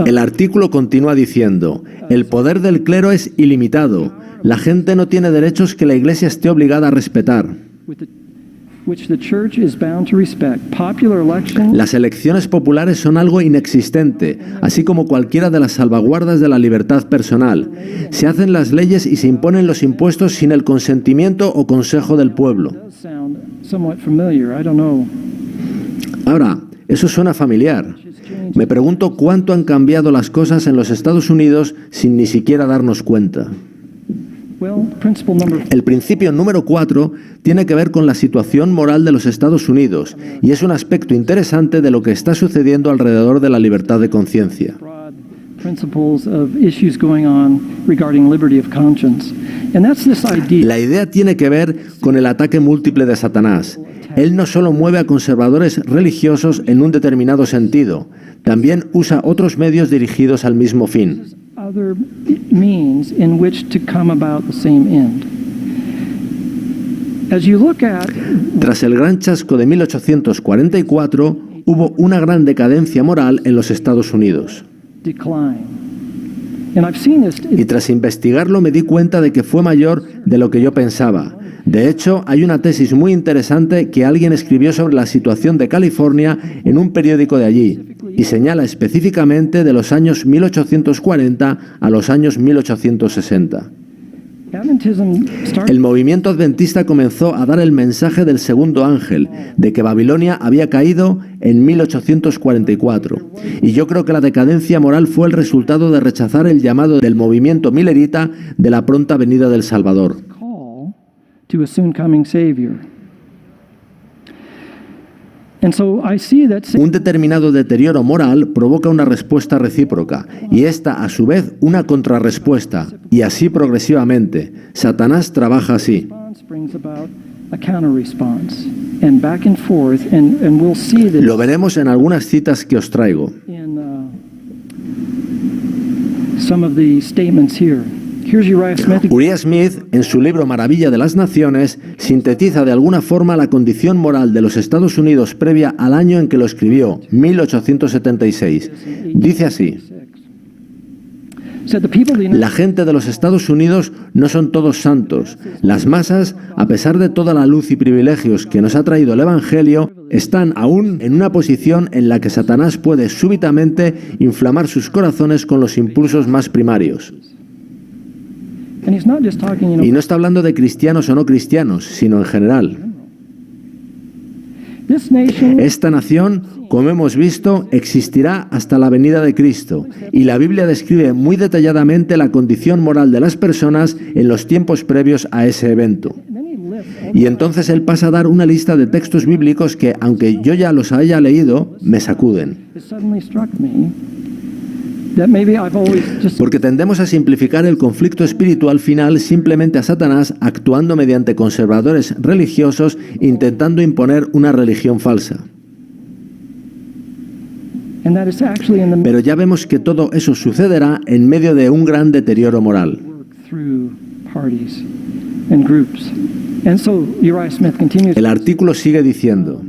El artículo continúa diciendo, el poder del clero es ilimitado, la gente no tiene derechos que la Iglesia esté obligada a respetar. which the church is bound to respect. Popular elections Las elecciones populares son algo inexistente, así como cualquiera de las salvaguardas de la libertad personal. Se hacen las leyes y se imponen los impuestos sin el consentimiento o consejo del pueblo. does sound somewhat familiar. I don't know. Ahora, eso suena familiar. Me pregunto cuánto han cambiado las cosas en los Estados Unidos sin ni siquiera darnos cuenta. Well, principle number El principio número 4 tiene que ver con la situación moral de los Estados Unidos y es un aspecto interesante de lo que está sucediendo alrededor de la libertad de conciencia. broad principles of issues going on regarding liberty of conscience. And that's this idea. La idea tiene que ver con el ataque múltiple de Satanás. Él no solo mueve a conservadores religiosos en un determinado sentido, también usa otros medios dirigidos al mismo fin. Other means in which to come about the same end. As you look at Tras el gran chasco de 1844, hubo una gran decadencia moral en los Estados Unidos. decline, and I've seen this. Y tras investigarlo me di cuenta de que fue mayor de lo que yo pensaba. De hecho, hay una tesis muy interesante que alguien escribió sobre la situación de California en un periódico de allí y señala específicamente de los años 1840 a los años 1860. Adventism started El movimiento adventista comenzó a dar el mensaje del segundo ángel, de que Babilonia había caído en 1844. Y yo creo que la decadencia moral fue el resultado de rechazar el llamado del movimiento milerita de la pronta venida del Salvador. call to a soon coming Savior. And so I see that Un determinado deterioro moral provoca una respuesta recíproca y esta, a su vez, una contrarrespuesta, y así progresivamente. Satanás trabaja así. response brings about a counter response, and back and forth, and we'll see this Lo veremos en algunas citas que os traigo. in some of the statements here. Here's Uriah Smith. Uriah Smith, en su libro Maravilla de las Naciones, sintetiza de alguna forma la condición moral de los Estados Unidos previa al año en que lo escribió, 1876. Dice así: Said the people of the United la gente de los Estados Unidos no son todos santos. Las masas, a pesar de toda la luz y privilegios que nos ha traído el Evangelio, están aún en una posición en la que Satanás puede súbitamente inflamar sus corazones con los impulsos más primarios. And he's not just talking, Y no está hablando de cristianos o no cristianos, sino en general. this nation Esta nación, como hemos visto, existirá hasta la venida de Cristo, y la Biblia describe muy detalladamente la condición moral de las personas en los tiempos previos a ese evento. and then he lists Y entonces él pasa a dar una lista de textos bíblicos que, aunque yo ya los haya leído, me sacuden. it suddenly struck me that maybe I've always just Porque tendemos a simplificar el conflicto espiritual final simplemente a Satanás actuando mediante conservadores religiosos intentando imponer una religión falsa. and that is actually in the Pero ya vemos que todo eso sucederá en medio de un gran deterioro moral. work through parties and groups. And so Uriah Smith continues, El artículo sigue diciendo: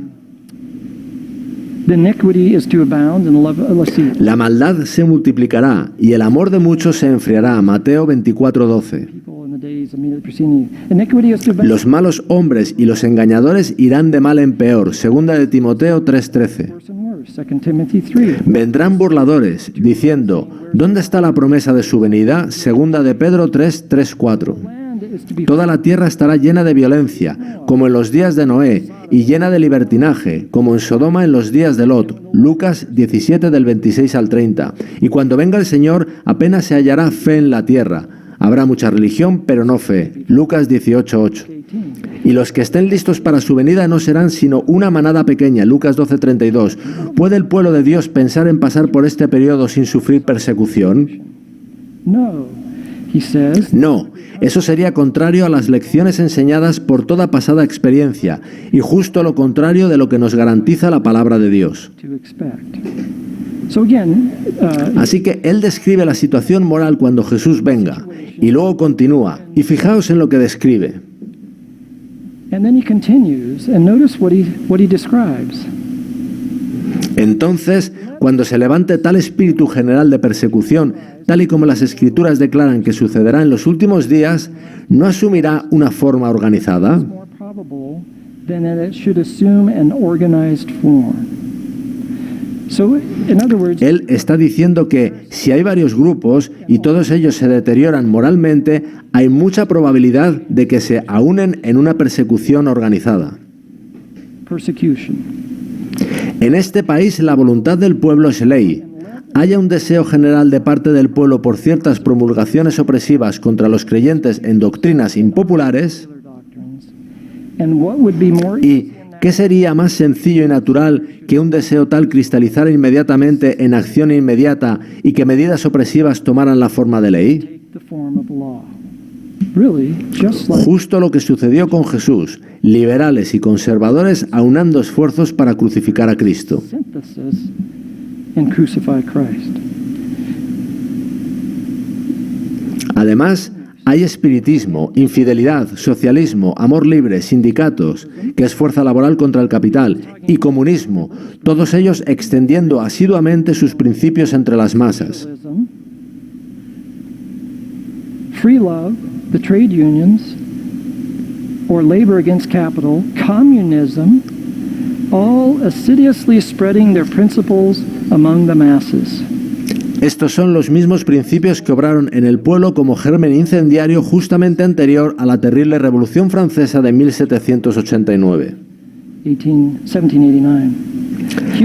the iniquity is to abound and love, let's see, la maldad se multiplicará y el amor de muchos se enfriará. Mateo 24:12. people in the days immediately preceding. Iniquity is to abound. Los malos hombres y los engañadores irán de mal en peor. Segunda de Timoteo 3:13. Worse and worse. 2 Timothy 3. Vendrán burladores, diciendo: ¿dónde está la promesa de su venida? Segunda de Pedro 3:4. Land is to be Toda la tierra estará llena de violencia, como en los días de Noé, y llena de libertinaje, como en Sodoma en los días de Lot. Lucas 17 del 26 al 30. Y cuando venga el Señor, apenas se hallará fe en la tierra. Habrá mucha religión, pero no fe. Lucas 18:8. 18. Y los que estén listos para su venida no serán sino una manada pequeña. Lucas 12:32. ¿Puede el pueblo de Dios pensar en pasar por este periodo sin sufrir persecución? No, he says, No, eso sería contrario a las lecciones enseñadas por toda pasada experiencia y justo lo contrario de lo que nos garantiza la palabra de Dios. to expect. So again, Así que él describe la situación moral cuando Jesús venga y luego continúa. Y fijaos en lo que describe. and then he continues, and notice what he describes. Entonces, cuando se levante tal espíritu general de persecución, tal y como las Escrituras declaran que sucederá en los últimos días, ¿no asumirá una forma organizada? More probable then it should assume an organized form. So, in other words, Él está diciendo que si hay varios grupos y todos ellos se deterioran moralmente, hay mucha probabilidad de que se aúnen en una persecución organizada. persecution. En este país la voluntad del pueblo es ley. Haya un deseo general de parte del pueblo por ciertas promulgaciones opresivas contra los creyentes en doctrinas impopulares. And what would be more ¿Y qué sería más sencillo y natural que un deseo tal cristalizara inmediatamente en acción inmediata y que medidas opresivas tomaran la forma de ley? take the form of law? Really, just like Justo lo que sucedió con Jesús, liberales y conservadores aunando esfuerzos para crucificar a Cristo. synthesis and crucify Christ. Además, hay espiritismo, infidelidad, socialismo, amor libre, sindicatos, que es fuerza laboral contra el capital, y comunismo, todos ellos extendiendo asiduamente sus principios entre las masas. Free love, the trade unions, or labor against capital, communism, all assiduously spreading their principles among the masses. Estos son los mismos principios que obraron en el pueblo como germen incendiario justamente anterior a la terrible Revolución Francesa de 1789. 1789.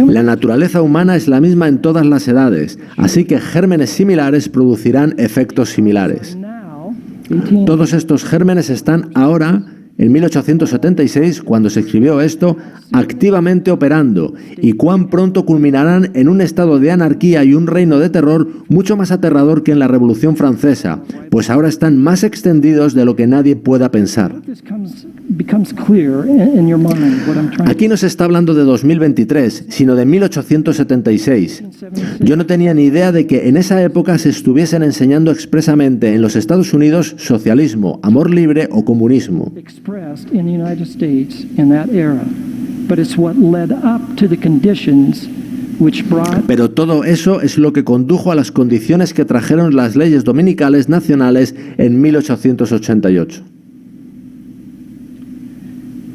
La naturaleza humana es la misma en todas las edades, así que gérmenes similares producirán efectos similares. Now, 18 Todos estos gérmenes están ahora, en 1876, cuando se escribió esto, activamente operando, y cuán pronto culminarán en un estado de anarquía y un reino de terror mucho más aterrador que en la Revolución Francesa, pues ahora están más extendidos de lo que nadie pueda pensar. this becomes clear in your mind what I'm trying Aquí no se está hablando de 2023, sino de 1876. Yo no tenía ni idea de que en esa época se estuviesen enseñando expresamente en los Estados Unidos socialismo, amor libre o comunismo. expressed in the United States in that era, but it's what led up to the conditions which brought Pero todo eso es lo que condujo a las condiciones que trajeron las leyes dominicales nacionales en 1888.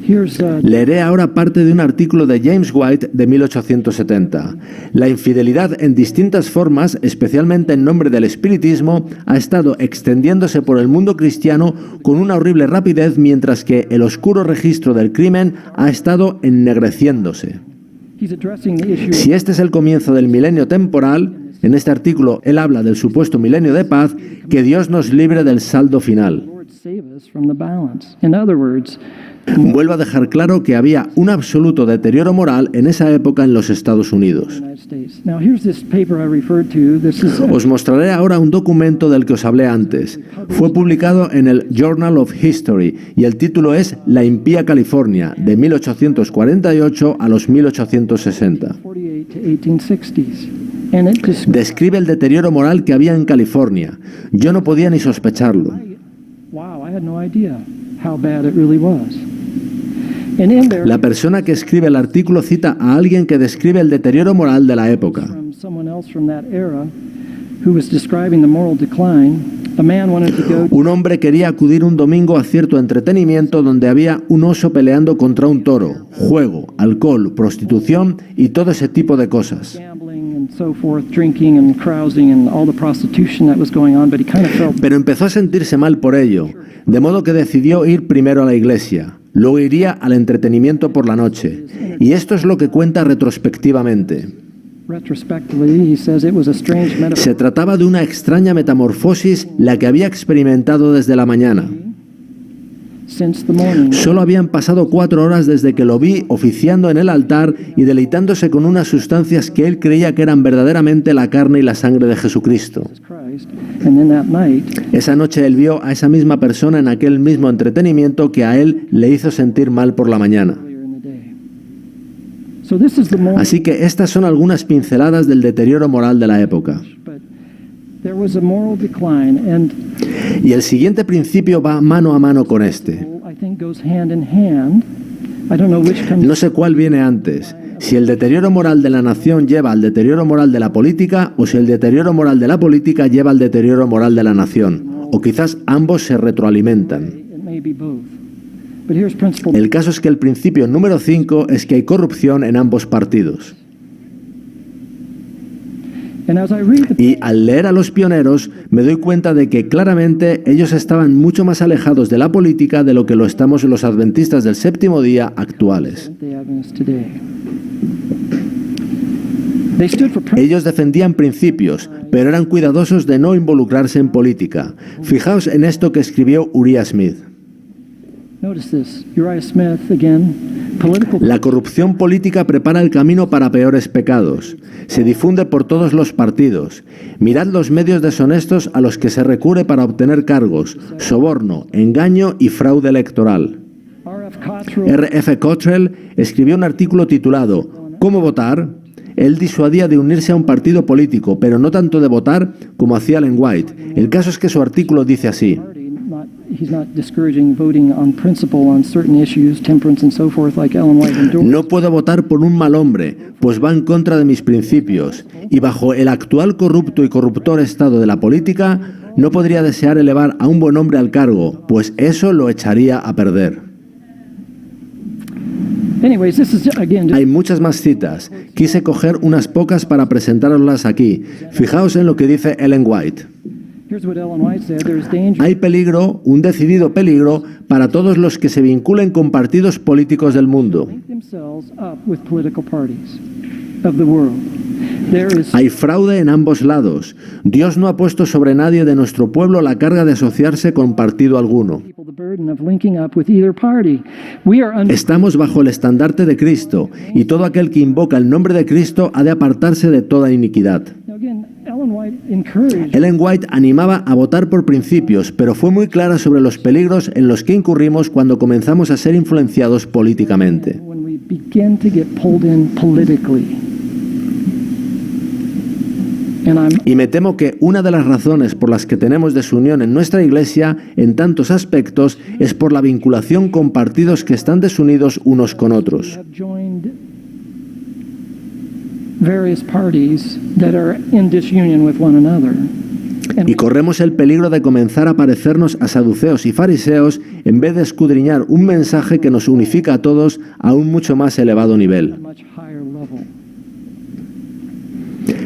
here's Leeré ahora parte de un artículo de James White de 1870. La infidelidad en distintas formas, especialmente en nombre del espiritismo, ha estado extendiéndose por el mundo cristiano con una horrible rapidez, mientras que el oscuro registro del crimen ha estado ennegreciéndose. he's addressing the issue Si este es el comienzo del milenio temporal, en este artículo él habla del supuesto milenio de paz, que Dios nos libre del saldo final. Lord save us from the balance. In other words, Vuelvo a dejar claro que había un absoluto deterioro moral en esa época en los Estados Unidos. United States. Now here's this paper I referred to. This is Os mostraré ahora un documento del que os hablé antes. Fue publicado en el Journal of History y el título es La impía California, de 1848 a los 1860. 48 to 1860s. And it describes Describe el deterioro moral que había en California. Yo no podía ni sospecharlo. wow, I had no idea how bad it really was. And in there La persona que escribe el artículo cita a alguien que describe el deterioro moral de la época. from someone else from that era who was describing the moral decline, a man wanted to go Un hombre quería acudir un domingo a cierto entretenimiento donde había un oso peleando contra un toro, juego, alcohol, prostitución y todo ese tipo de cosas. gambling and so forth, drinking and carousing and all the prostitution that was going on, but he kind of felt Pero empezó a sentirse mal por ello, de modo que decidió ir primero a la iglesia, luego iría al entretenimiento por la noche. Y esto es lo que cuenta retrospectivamente. retrospectively, he says it was a strange metaphor. Se trataba de una extraña metamorfosis la que había experimentado desde la mañana. Since the morning, Solo habían pasado 4 horas desde que lo vi oficiando en el altar y deleitándose con unas sustancias que él creía que eran verdaderamente la carne y la sangre de Jesucristo. Christ, and then that night, Esa noche él vio a esa misma persona en aquel mismo entretenimiento que a él le hizo sentir mal por la mañana. earlier in the day. So this is the morning, Así que estas son algunas pinceladas del deterioro moral de la época. but there was a moral decline, and Y el siguiente principio va mano a mano con este. I think goes hand in hand. I don't know which comes No sé cuál viene antes, si el deterioro moral de la nación lleva al deterioro moral de la política o si el deterioro moral de la política lleva al deterioro moral de la nación, o quizás ambos se retroalimentan. It may be both. But here's principle. El caso es que el principio número 5 es que hay corrupción en ambos partidos. And as I read the Y al leer a los pioneros me doy cuenta de que claramente ellos estaban mucho más alejados de la política de lo que lo estamos los adventistas del séptimo día actuales. Seventh-day Adventists today. They stood for principle. Ellos defendían principios, pero eran cuidadosos de no involucrarse en política. Fijaos en esto que escribió Uriah Smith. Notice this. Uriah Smith, again, political. La corrupción política prepara el camino para peores pecados. Se difunde por todos los partidos. Mirad los medios deshonestos a los que se recurre para obtener cargos, soborno, engaño y fraude electoral. R.F. Cottrell escribió un artículo titulado ¿Cómo votar? Él disuadía de unirse a un partido político, pero no tanto de votar como hacía Ellen White. El caso es que su artículo dice así: He's not discouraging voting on principle on certain issues, temperance and so forth, like Ellen White endorsed. no puedo votar por un mal hombre, pues va en contra de mis principios, y bajo el actual corrupto y corruptor estado de la política, no podría desear elevar a un buen hombre al cargo, pues eso lo echaría a perder. Anyways, this is again just Hay muchas más citas. Quise coger unas pocas para presentároslas aquí. Fijaos en lo que dice Ellen White. here's what Ellen White said. There's danger Hay peligro, un decidido peligro, para todos los que se vinculen con partidos políticos del mundo. link themselves up with political parties of the world. There is Hay fraude en ambos lados. Dios no ha puesto sobre nadie de nuestro pueblo la carga de asociarse con partido alguno. people the burden of linking up with either party. We are under Estamos bajo el estandarte de Cristo, y todo aquel que invoca el nombre de Cristo ha de apartarse de toda iniquidad. now again, Ellen White encouraged Ellen White animaba a votar por principios, pero fue muy clara sobre los peligros en los que incurrimos cuando comenzamos a ser influenciados políticamente. when we begin to get pulled in politically. And Y me temo que una de las razones por las que tenemos desunión en nuestra Iglesia en tantos aspectos es por la vinculación con partidos que están desunidos unos con otros. have joined various parties that are in disunion with one another. Y corremos el peligro de comenzar a parecernos a saduceos y fariseos en vez de escudriñar un mensaje que nos unifica a todos a un mucho más elevado nivel. Much higher level.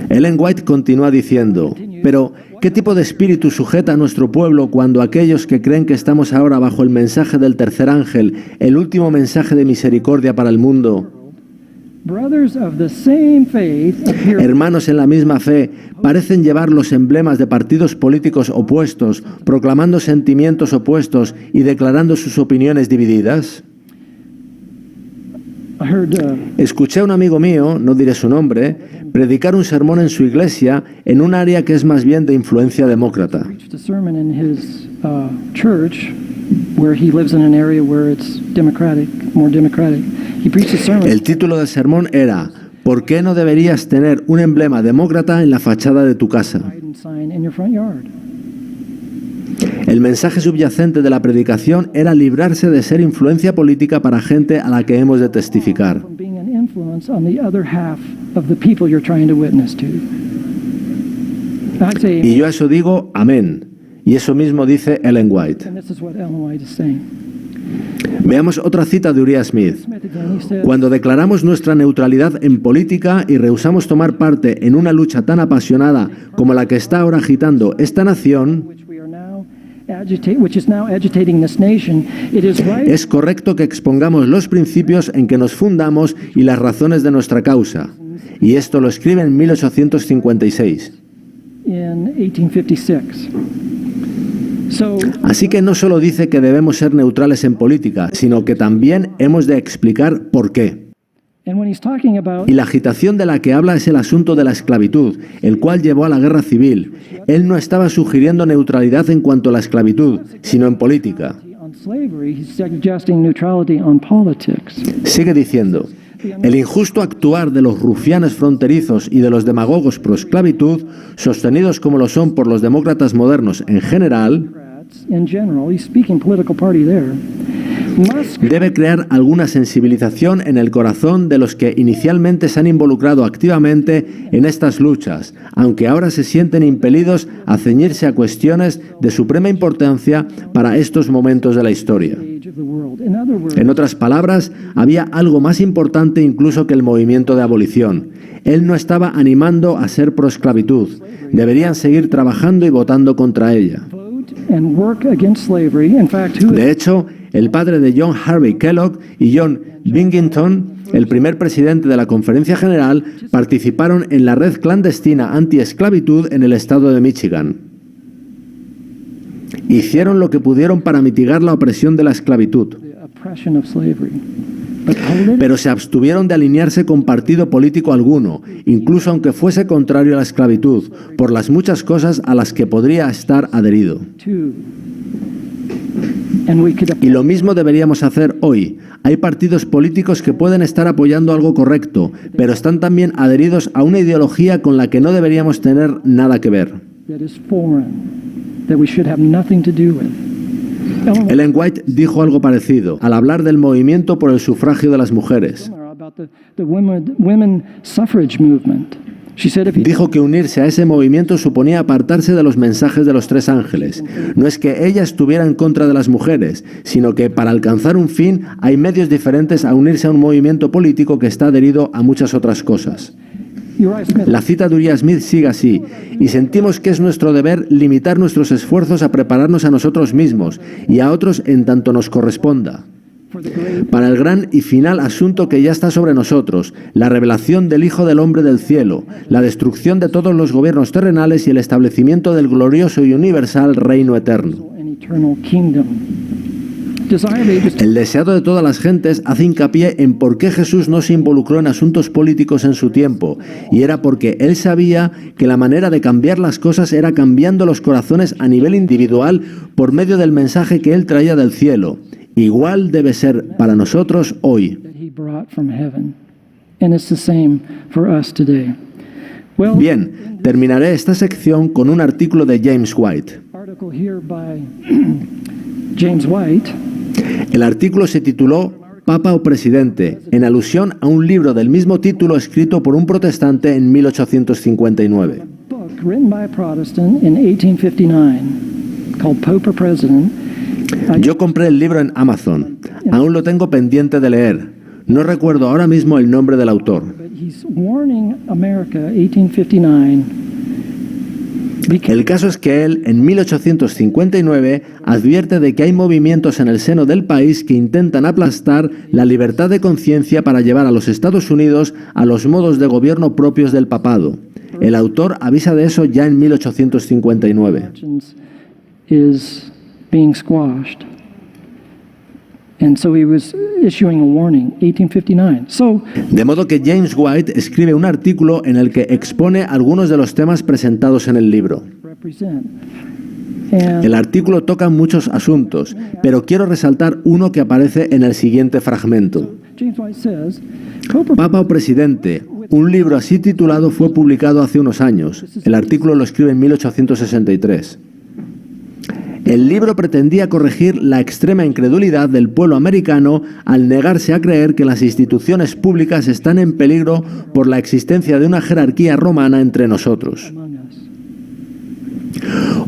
Ellen White continúa diciendo, pero ¿qué tipo de espíritu sujeta a nuestro pueblo cuando aquellos que creen que estamos ahora bajo el mensaje del tercer ángel, el último mensaje de misericordia para el mundo? Brothers of the same faith appear Hermanos en la misma fe, parecen llevar los emblemas de partidos políticos opuestos, proclamando sentimientos opuestos y declarando sus opiniones divididas. I heard Escuché a un amigo mío, no diré su nombre, predicar un sermón en su iglesia en un área que es más bien de influencia demócrata. preached a sermon in his church where he lives in an area where it's democratic, more democratic. He preached a sermon. El título del sermón era ¿Por qué no deberías tener un emblema demócrata en la fachada de tu casa? Biden sign in your front yard. El mensaje subyacente de la predicación era librarse de ser influencia política para gente a la que hemos de testificar. From being an influence on the other half of the people you're trying to witness to. I'd say, Y yo a eso digo amén. Y eso mismo dice Ellen White. and this is what Ellen White is saying. Veamos otra cita de Uriah Smith. Smith again, he said, Cuando declaramos nuestra neutralidad en política y rehusamos tomar parte en una lucha tan apasionada como la que está ahora agitando esta nación, which is now agitating this nation, it is right es correcto que expongamos los principios en que nos fundamos y las razones de nuestra causa. Y esto lo escribe en 1856. in 1856. So, Así que no solo dice que debemos ser neutrales en política, sino que también hemos de explicar por qué. and when he's talking about Y la agitación de la que habla es el asunto de la esclavitud, el cual llevó a la guerra civil. Él no estaba sugiriendo neutralidad en cuanto a la esclavitud, sino en política. on slavery, he's suggesting neutrality on politics. Sigue diciendo, el injusto actuar de los rufianes fronterizos y de los demagogos pro esclavitud, sostenidos como lo son por los demócratas modernos en general, In general, he's speaking political party there. Debe crear alguna sensibilización en el corazón de los que inicialmente se han involucrado activamente en estas luchas, aunque ahora se sienten impelidos a ceñirse a cuestiones de suprema importancia para estos momentos de la historia. En otras palabras, había algo más importante incluso que el movimiento de abolición. Él no estaba animando a ser pro-esclavitud. Deberían seguir trabajando y votando contra ella. De hecho, el padre de John Harvey Kellogg y John Binghamton, el primer presidente de la Conferencia General, participaron en la red clandestina anti-esclavitud en el estado de Michigan. Hicieron lo que pudieron para mitigar la opresión de la esclavitud, pero se abstuvieron de alinearse con partido político alguno, incluso aunque fuese contrario a la esclavitud, por las muchas cosas a las que podría estar adherido. Y lo mismo deberíamos hacer hoy. Hay partidos políticos que pueden estar apoyando algo correcto, pero están también adheridos a una ideología con la que no deberíamos tener nada que ver. Ellen White dijo algo parecido al hablar del movimiento por el sufragio de las mujeres. Dijo que unirse a ese movimiento suponía apartarse de los mensajes de los tres ángeles. No es que ella estuviera en contra de las mujeres, sino que para alcanzar un fin hay medios diferentes a unirse a un movimiento político que está adherido a muchas otras cosas. La cita de Uriah Smith sigue así: y sentimos que es nuestro deber limitar nuestros esfuerzos a prepararnos a nosotros mismos y a otros en tanto nos corresponda, para el gran y final asunto que ya está sobre nosotros, la revelación del Hijo del Hombre del cielo, la destrucción de todos los gobiernos terrenales y el establecimiento del glorioso y universal reino eterno. El deseado de todas las gentes hace hincapié en por qué Jesús no se involucró en asuntos políticos en su tiempo, y era porque él sabía que la manera de cambiar las cosas era cambiando los corazones a nivel individual por medio del mensaje que él traía del cielo. Igual debe ser para nosotros hoy. Bien, terminaré esta sección con un artículo de James White. El artículo se tituló Papa o Presidente, en alusión a un libro del mismo título escrito por un protestante en 1859. Yo compré el libro en Amazon. Aún lo tengo pendiente de leer. No recuerdo ahora mismo el nombre del autor. El caso es que él, en 1859, advierte de que hay movimientos en el seno del país que intentan aplastar la libertad de conciencia para llevar a los Estados Unidos a los modos de gobierno propios del papado. El autor avisa de eso ya en 1859. De modo que James White escribe un artículo en el que expone algunos de los temas presentados en el libro. El artículo toca muchos asuntos, pero quiero resaltar uno que aparece en el siguiente fragmento. Papa o Presidente, un libro así titulado fue publicado hace unos años. El artículo lo escribe en 1863. El libro pretendía corregir la extrema incredulidad del pueblo americano al negarse a creer que las instituciones públicas están en peligro por la existencia de una jerarquía romana entre nosotros.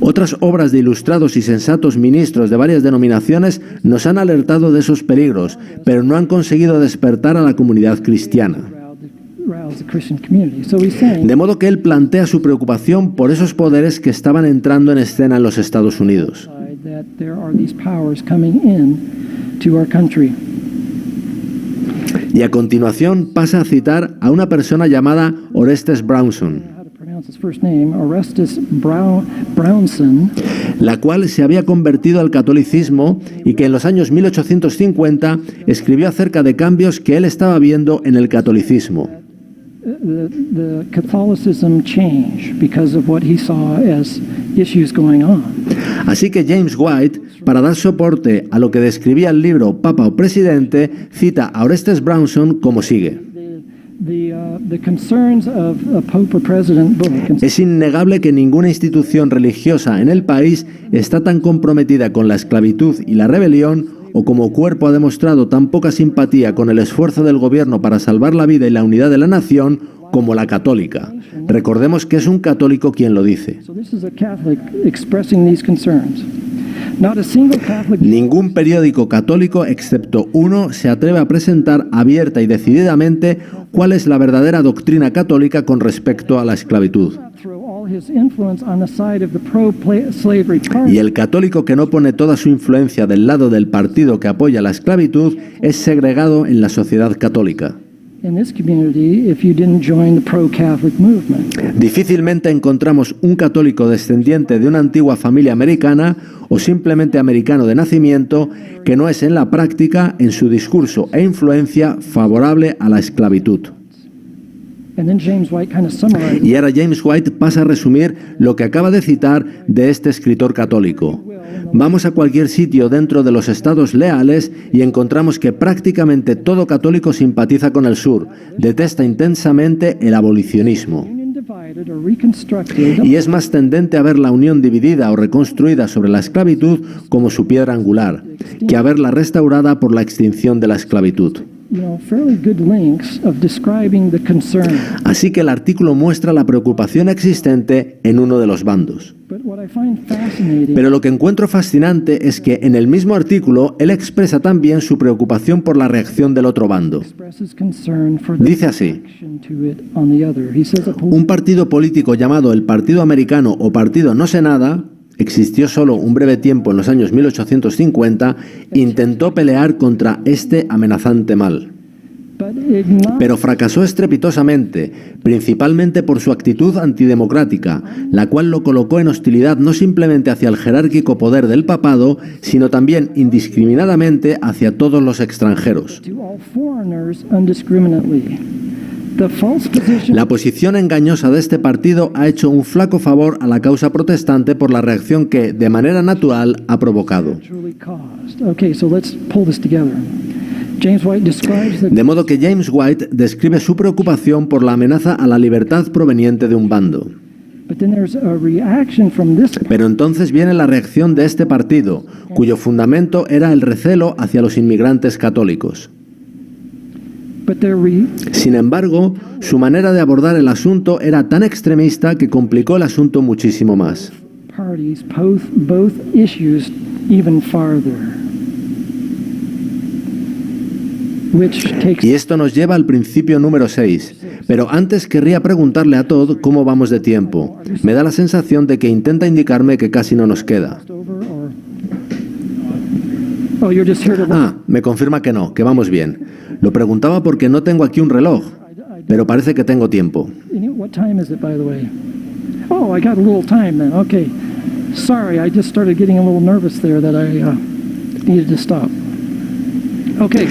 Otras obras de ilustrados y sensatos ministros de varias denominaciones nos han alertado de esos peligros, pero no han conseguido despertar a la comunidad cristiana. De modo que él plantea su preocupación por esos poderes que estaban entrando en escena en los Estados Unidos. Y a continuación pasa a citar a una persona llamada Orestes Brownson, la cual se había convertido al catolicismo y que en los años 1850 escribió acerca de cambios que él estaba viendo en el catolicismo. Así que James White, para dar soporte a lo que describía el libro Papa o Presidente, cita a Orestes Brownson como sigue. Es innegable que ninguna institución religiosa en el país está tan comprometida con la esclavitud y la rebelión o como cuerpo ha demostrado tan poca simpatía con el esfuerzo del gobierno para salvar la vida y la unidad de la nación como la católica. Recordemos que es un católico quien lo dice. So this is a Catholic expressing these concerns. Not a single Catholic. Ningún periódico católico, excepto uno, se atreve a presentar abierta y decididamente cuál es la verdadera doctrina católica con respecto a la esclavitud. Throw all his influence on the side of the pro-slavery party. Y el católico que no pone toda su influencia del lado del partido que apoya la esclavitud es segregado en la sociedad católica. In this community, if you didn't join the pro-Catholic movement. Difícilmente encontramos un católico descendiente de una antigua familia americana o simplemente americano de nacimiento que no es en la práctica, en su discurso e influencia, favorable a la esclavitud. And then James White kind of summarized. Y ahora James White pasa a resumir lo que acaba de citar de este escritor católico. Vamos a cualquier sitio dentro de los estados leales y encontramos que prácticamente todo católico simpatiza con el sur, detesta intensamente el abolicionismo. Union divided or reconstructed. Y es más tendente a ver la unión dividida o reconstruida sobre la esclavitud como su piedra angular, que a verla restaurada por la extinción de la esclavitud. Fairly good links of describing the concern. Así que el artículo muestra la preocupación existente en uno de los bandos. But what I find fascinating Pero lo que encuentro fascinante es que en el mismo artículo él expresa también su preocupación por la reacción del otro bando. expresses concern for the Dice así: reaction to it on the other. He says a un partido político llamado el Partido Americano o Partido No sé nada, existió solo un breve tiempo en los años 1850, intentó pelear contra este amenazante mal. but ignored Pero fracasó estrepitosamente, principalmente por su actitud antidemocrática, la cual lo colocó en hostilidad no simplemente hacia el jerárquico poder del papado, sino también indiscriminadamente hacia todos los extranjeros. to all foreigners indiscriminately. The false position La posición engañosa de este partido ha hecho un flaco favor a la causa protestante por la reacción que, de manera natural, ha provocado. truly caused. Okay, so let's pull this together. James White describes the De modo que James White describe su preocupación por la amenaza a la libertad proveniente de un bando. but then there's a reaction from this Pero entonces viene la reacción de este partido, cuyo fundamento era el recelo hacia los inmigrantes católicos. but their re, Sin embargo, su manera de abordar el asunto era tan extremista que complicó el asunto muchísimo más. parties both issues even farther, which takes Y esto nos lleva al principio número 6. Pero antes querría preguntarle a Todd cómo vamos de tiempo. Me da la sensación de que intenta indicarme que casi no nos queda. over or oh, you're just here to Ah, me confirma que no, que vamos bien. Lo preguntaba porque no tengo aquí un reloj, pero parece que tengo tiempo. what time is it, by the way? Oh, I got a little time then. Okay. Sorry, I just started getting a little nervous there that I needed to stop. Okay.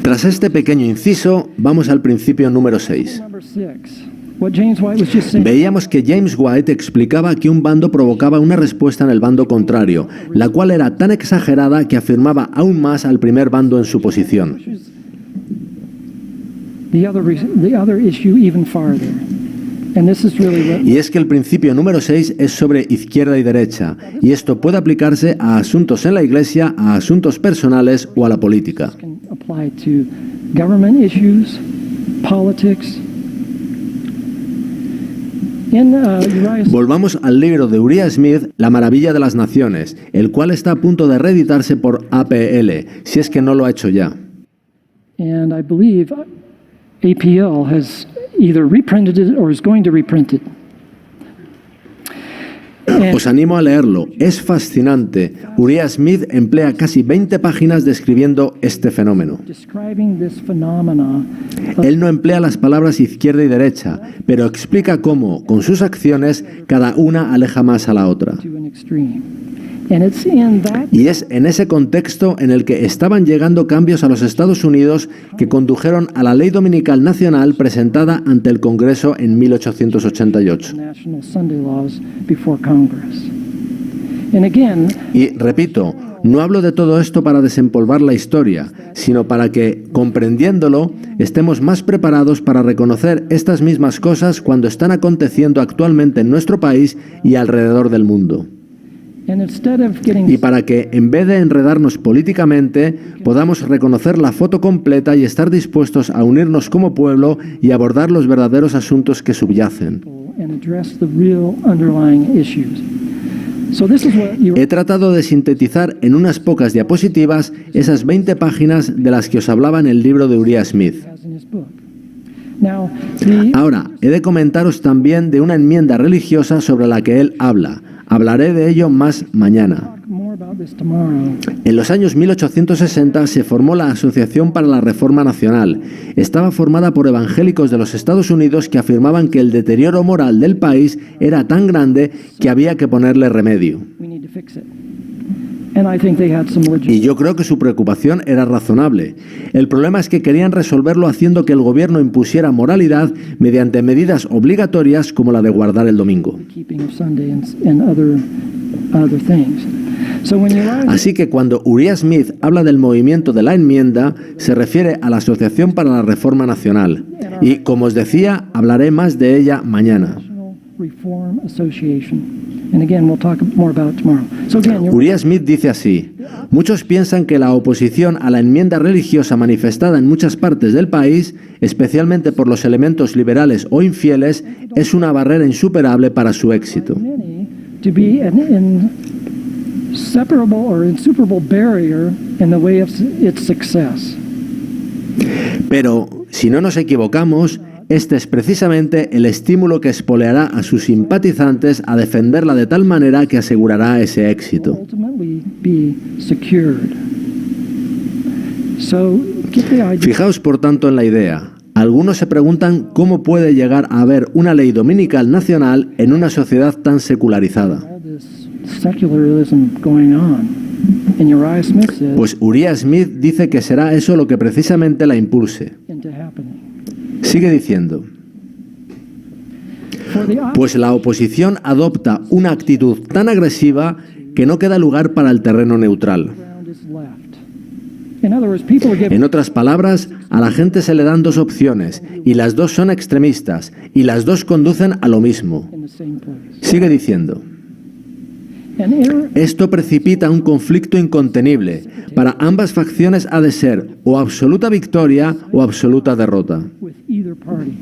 Tras este pequeño inciso, vamos al principio número 6. Number 6. What James White was just saying. Veíamos que James White explicaba que un bando provocaba una respuesta en el bando contrario, la cual era tan exagerada que afirmaba aún más al primer bando en su posición. The other issue even farther. And this is really what Y es que el principio número 6 es sobre izquierda y derecha, y esto puede aplicarse a asuntos en la Iglesia, a asuntos personales o a la política. can apply to government issues, politics. In Uriah Volvamos al libro de Uriah Smith, La maravilla de las naciones, el cual está a punto de reeditarse por APL, si es que no lo ha hecho ya. and I believe APL has either reprinted it or is going to reprint it. And Os animo a leerlo, es fascinante. Uriah Smith emplea casi 20 páginas describiendo este fenómeno. describing this phenomena of Él no emplea las palabras izquierda y derecha, pero explica cómo, con sus acciones, cada una aleja más a la otra. to an extreme. And it's in that Y es en ese contexto en el que estaban llegando cambios a los Estados Unidos que condujeron a la Ley Dominical Nacional presentada ante el Congreso en 1888. national Sunday laws before Congress. And again, Y repito, no hablo de todo esto para desempolvar la historia, sino para que, comprendiéndolo, estemos más preparados para reconocer estas mismas cosas cuando están aconteciendo actualmente en nuestro país y alrededor del mundo. And instead of getting Y para que, en vez de enredarnos políticamente, podamos reconocer la foto completa y estar dispuestos a unirnos como pueblo y abordar los verdaderos asuntos que subyacen. and address the real underlying issues. So this is what you He tratado de sintetizar en unas pocas diapositivas esas 20 páginas de las que os hablaba en el libro de Uriah Smith. has in his book. Now, the Ahora, he de comentaros también de una enmienda religiosa sobre la que él habla. Hablaré de ello más mañana. talk more about this tomorrow. En los años 1860 se formó la Asociación para la Reforma Nacional. Estaba formada por evangélicos de los Estados Unidos que afirmaban que el deterioro moral del país era tan grande que había que ponerle remedio. We need to fix it. And I think they had some legit. Y yo creo que su preocupación era razonable. El problema es que querían resolverlo haciendo que el gobierno impusiera moralidad mediante medidas obligatorias como la de guardar el domingo. Keeping of Sunday and other things. So when you arrive, Así que cuando Uriah Smith habla del movimiento de la enmienda, se refiere a la Asociación para la Reforma Nacional. Y, como os decía, hablaré más de ella mañana. National Reform Association. And again, we'll talk more about it tomorrow. So again, you're Uriah Smith dice así: muchos piensan que la oposición a la enmienda religiosa manifestada en muchas partes del país, especialmente por los elementos liberales o infieles, es una barrera insuperable para su éxito. many to be an inseparable or insuperable barrier in the way of its success. Pero, si no nos equivocamos, este es precisamente el estímulo que espoleará a sus simpatizantes a defenderla de tal manera que asegurará ese éxito. Ultimately be secured. So get the idea. Fijaos, por tanto, en la idea. Algunos se preguntan cómo puede llegar a haber una ley dominical nacional en una sociedad tan secularizada. All this secularism going on. And Uriah Smith says Pues Uriah Smith dice que será eso lo que precisamente la impulse. into happening. Sigue diciendo: For the pues la oposición adopta una actitud tan agresiva que no queda lugar para el terreno neutral. ground is left. In other words, people are given En otras palabras, a la gente se le dan dos opciones, y las dos son extremistas, y las dos conducen a lo mismo. in the same place. Sigue diciendo: And error esto precipita un conflicto incontenible. Para ambas facciones ha de ser o absoluta victoria o absoluta derrota. with either party.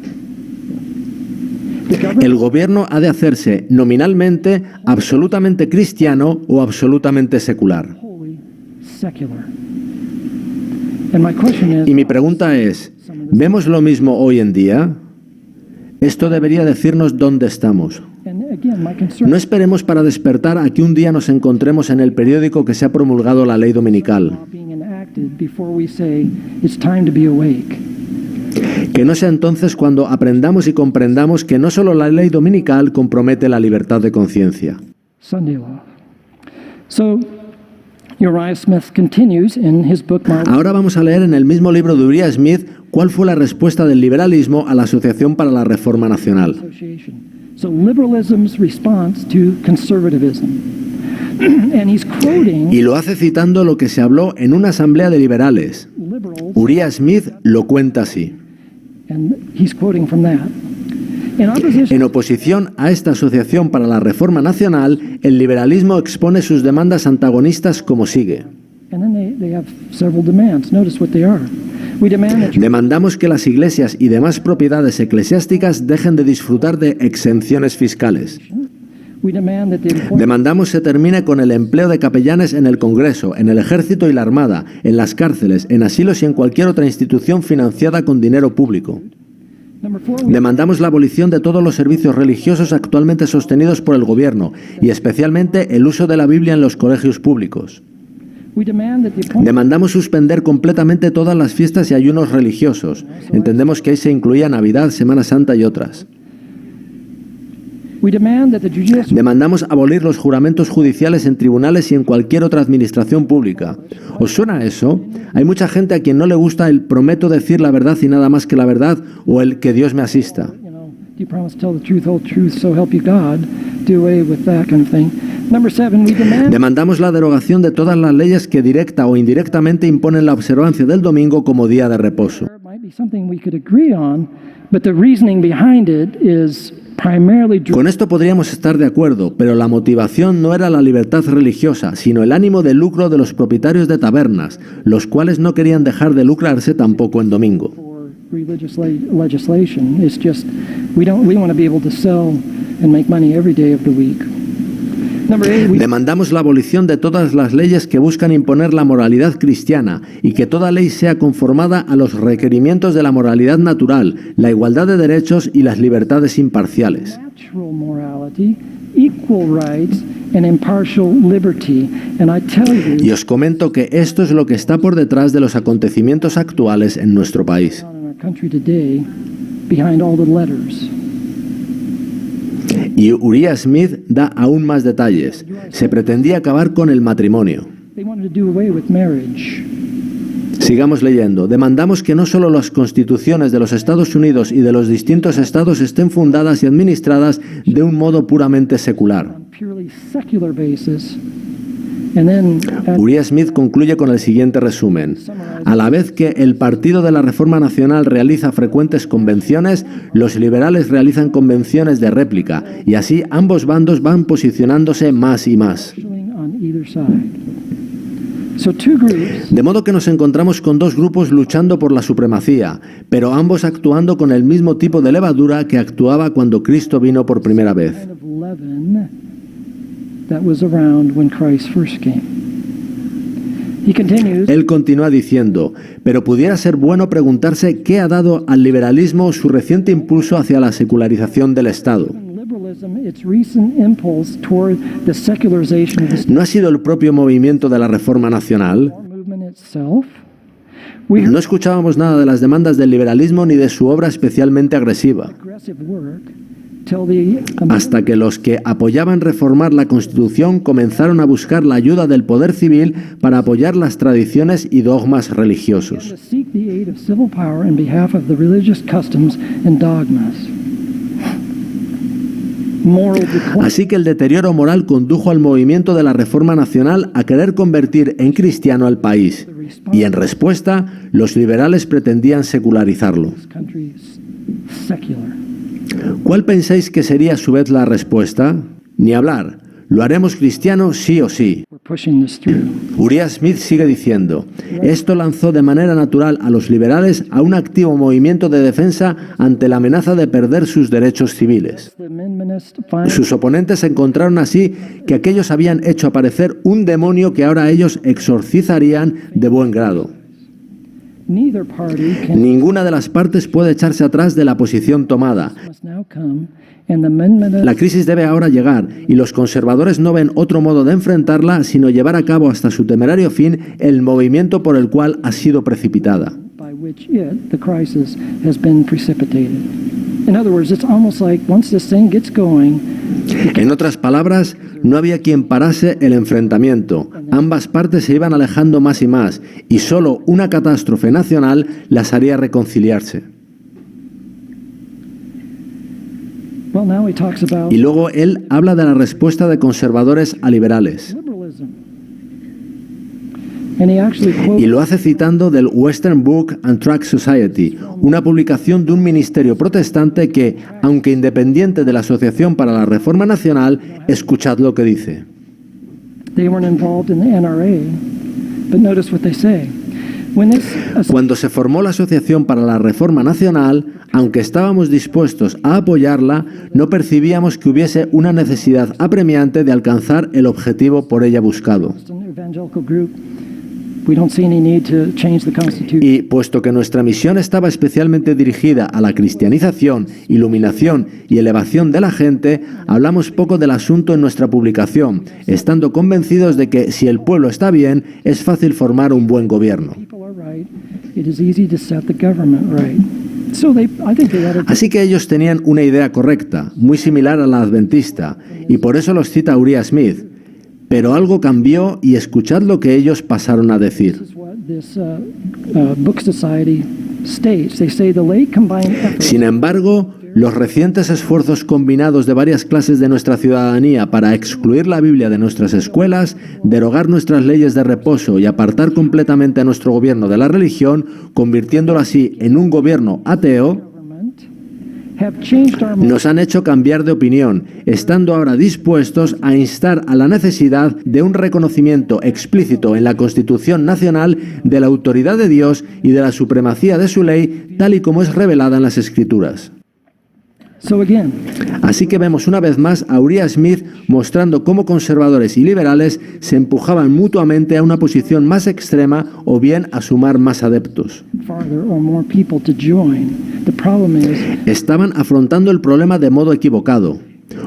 The government El gobierno ha de hacerse nominalmente absolutamente cristiano o absolutamente secular. wholly secular. And my question is, Y mi pregunta es, ¿vemos lo mismo hoy en día? Esto debería decirnos dónde estamos. and again, my concern No esperemos para despertar a que un día nos encontremos en el periódico que se ha promulgado la ley dominical. not being enacted before we say it's time to be awake. Que no sea entonces cuando aprendamos y comprendamos que no solo la ley dominical compromete la libertad de conciencia. Sunday law. So Uriah Smith continues in his book Marvel Ahora vamos a leer en el mismo libro de Uriah Smith cuál fue la respuesta del liberalismo a la Asociación para la Reforma Nacional. Association. So liberalism's response to conservatism. And he's quoting Y lo hace citando lo que se habló en una asamblea de liberales. liberals, Uriah Smith lo cuenta así: and he's quoting from that. In opposition, en oposición a esta Asociación para la Reforma Nacional, el liberalismo expone sus demandas antagonistas como sigue. and then they have several demands. Notice what they are. We demand that Demandamos que las iglesias y demás propiedades eclesiásticas dejen de disfrutar de exenciones fiscales. we demand that the employment Demandamos se termine con el empleo de capellanes en el Congreso, en el Ejército y la Armada, en las cárceles, en asilos y en cualquier otra institución financiada con dinero público. Number 4, we Demandamos la abolición de todos los servicios religiosos actualmente sostenidos por el gobierno, y especialmente el uso de la Biblia en los colegios públicos. we demand that the appointment Demandamos suspender completamente todas las fiestas y ayunos religiosos. Entendemos que ahí se incluía Navidad, Semana Santa y otras. we demand that the judicial Demandamos abolir los juramentos judiciales en tribunales y en cualquier otra administración pública. ¿Os suena eso? Hay mucha gente a quien no le gusta el prometo decir la verdad y nada más que la verdad, o el que Dios me asista. do you promise to tell the truth, whole truth, so help you God? Do away with that kind of thing. Number 7, we demand Demandamos la derogación de todas las leyes que directa o indirectamente imponen la observancia del domingo como día de reposo. it might be something we could agree on, but the reasoning behind it is primarily driven Con esto podríamos estar de acuerdo, pero la motivación no era la libertad religiosa, sino el ánimo de lucro de los propietarios de tabernas, los cuales no querían dejar de lucrarse tampoco en domingo. for religious legislation. It's just we want to be able to sell and make money every day of the week. Number 8, we Demandamos la abolición de todas las leyes que buscan imponer la moralidad cristiana y que toda ley sea conformada a los requerimientos de la moralidad natural, la igualdad de derechos y las libertades imparciales. natural morality, equal rights, and impartial liberty. And I tell you, Y os comento que esto es lo que está por detrás de los acontecimientos actuales en nuestro país. in our country today, behind all the letters. Y Uriah Smith da aún más detalles. Se pretendía acabar con el matrimonio. They wanted to do away with marriage. Sigamos leyendo. Demandamos que no solo las constituciones de los Estados Unidos y de los distintos estados estén fundadas y administradas de un modo puramente secular. On purely secular basis, and then Uriah Smith concluye con el siguiente resumen. A la vez que el Partido de la Reforma Nacional realiza frecuentes convenciones, los liberales realizan convenciones de réplica, y así ambos bandos van posicionándose más y más. on either side. So two groups De modo que nos encontramos con dos grupos luchando por la supremacía, pero ambos actuando con el mismo tipo de levadura que actuaba cuando Cristo vino por primera vez. kind of leaven that was around when Christ first came. He continues, Él continúa diciendo, pero pudiera ser bueno preguntarse qué ha dado al liberalismo su reciente impulso hacia la secularización del Estado. liberalism, its recent impulse toward the secularization of the state ¿No ha sido el propio movimiento de la Reforma Nacional? movement itself. We heard No escuchábamos nada de las demandas del liberalismo ni de su obra especialmente agresiva, aggressive work till the hasta que los que apoyaban reformar la Constitución comenzaron a buscar la ayuda del poder civil para apoyar las tradiciones y dogmas religiosos. to seek the aid of civil power in behalf of the religious customs and dogmas. Moral decline. Así que el deterioro moral condujo al movimiento de la Reforma Nacional a querer convertir en cristiano al país, y en respuesta, los liberales pretendían secularizarlo. This country is secular. ¿Cuál pensáis que sería a su vez la respuesta? Ni hablar. Lo haremos cristiano sí o sí. We're pushing this through. Uriah Smith sigue diciendo, esto lanzó de manera natural a los liberales a un activo movimiento de defensa ante la amenaza de perder sus derechos civiles. The amendmentists find Sus oponentes encontraron así que aquellos habían hecho aparecer un demonio que ahora ellos exorcizarían de buen grado. neither party can Ninguna de las partes puede echarse atrás de la posición tomada. must now come, and the amendment La crisis debe ahora llegar y los conservadores no ven otro modo de enfrentarla sino llevar a cabo hasta su temerario fin el movimiento por el cual ha sido precipitada. by which the crisis, has been precipitated. In other words, it's almost like once this thing gets going, En otras palabras, no había quien parase el enfrentamiento. Ambas partes se iban alejando más y más, y solo una catástrofe nacional las haría reconciliarse. well, now he talks about Y luego él habla de la respuesta de conservadores a liberales. liberalism. And he actually Y quotes lo hace citando del Western Book and Tract Society, una publicación de un ministerio protestante que, aunque independiente de la Asociación para la Reforma Nacional, escuchad lo que dice. they weren't involved in the NRA, but notice what they say. When this Cuando se formó la Asociación para la Reforma Nacional, aunque estábamos dispuestos a apoyarla, no percibíamos que hubiese una necesidad apremiante de alcanzar el objetivo por ella buscado. evangelical group, we don't see any need to change the Constitution. Y puesto que nuestra misión estaba especialmente dirigida a la cristianización, iluminación y elevación de la gente, hablamos poco del asunto en nuestra publicación, estando convencidos de que si el pueblo está bien, es fácil formar un buen gobierno. People are right. It is easy to set the government right. So I think they ought to Así que ellos tenían una idea correcta, muy similar a la adventista, y por eso los cita Uriah Smith. Pero algo cambió y escuchad lo que ellos pasaron a decir. This is what this book society states. They say the late combined efforts Sin embargo, los recientes esfuerzos combinados de varias clases de nuestra ciudadanía para excluir la Biblia de nuestras escuelas, derogar nuestras leyes de reposo y apartar completamente a nuestro gobierno de la religión, convirtiéndolo así en un gobierno ateo, government have changed our Nos han hecho cambiar de opinión, estando ahora dispuestos a instar a la necesidad de un reconocimiento explícito en la Constitución Nacional de la autoridad de Dios y de la supremacía de su ley, tal y como es revelada en las Escrituras. So again, Así que vemos una vez más a Uriah Smith mostrando cómo conservadores y liberales se empujaban mutuamente a una posición más extrema o bien a sumar más adeptos. farther or more people to join. The problem is Estaban afrontando el problema de modo equivocado.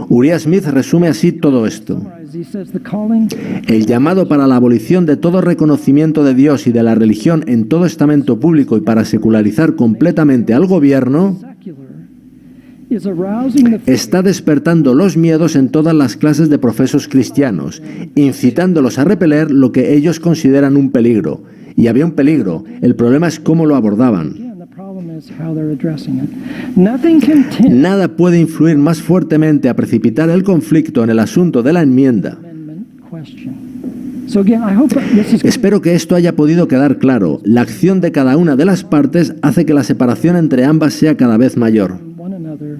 Uriah Smith resume así todo esto. he says the calling El llamado para la abolición de todo reconocimiento de Dios y de la religión en todo estamento público y para secularizar completamente al gobierno secular is arousing the está despertando los miedos en todas las clases de profesos cristianos, incitándolos a repeler lo que ellos consideran un peligro. Y había un peligro, el problema es cómo lo abordaban. again, the problem is how they're addressing it. Nothing can tempt Nada puede influir más fuertemente a precipitar el conflicto en el asunto de la enmienda. amendment question. So again, I hope this is Espero que esto haya podido quedar claro. La acción de cada una de las partes hace que la separación entre ambas sea cada vez mayor. one another.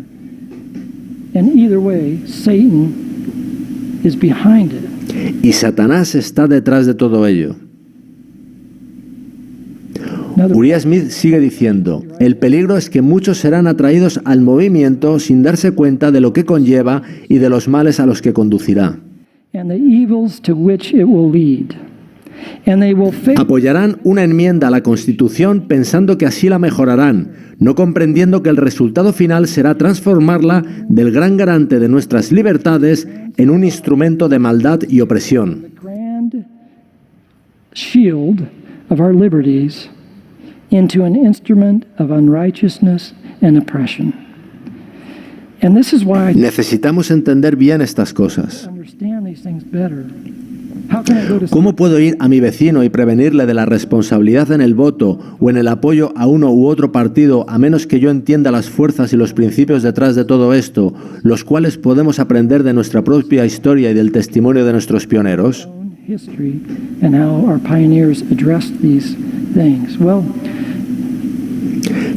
And either way, Satan is behind it. Y Satanás está detrás de todo ello. In other Uriah Smith sigue diciendo, el peligro es que muchos serán atraídos al movimiento sin darse cuenta de lo que conlleva y de los males a los que conducirá. and the evils to which it will lead. And they will fail Apoyarán una enmienda a la Constitución pensando que así la mejorarán, no comprendiendo que el resultado final será transformarla del gran garante de nuestras libertades en un instrumento de maldad y opresión. the grand shield of our liberties into an instrument of unrighteousness and oppression. And this is why I Necesitamos entender bien estas cosas. understand these things better. How can I go to ¿Cómo puedo ir a mi vecino y prevenirle de la responsabilidad en el voto o en el apoyo a uno u otro partido a menos que yo entienda las fuerzas y los principios detrás de todo esto, los cuales podemos aprender de nuestra propia historia y del testimonio de nuestros pioneros? own history and how our pioneers addressed these things? Well,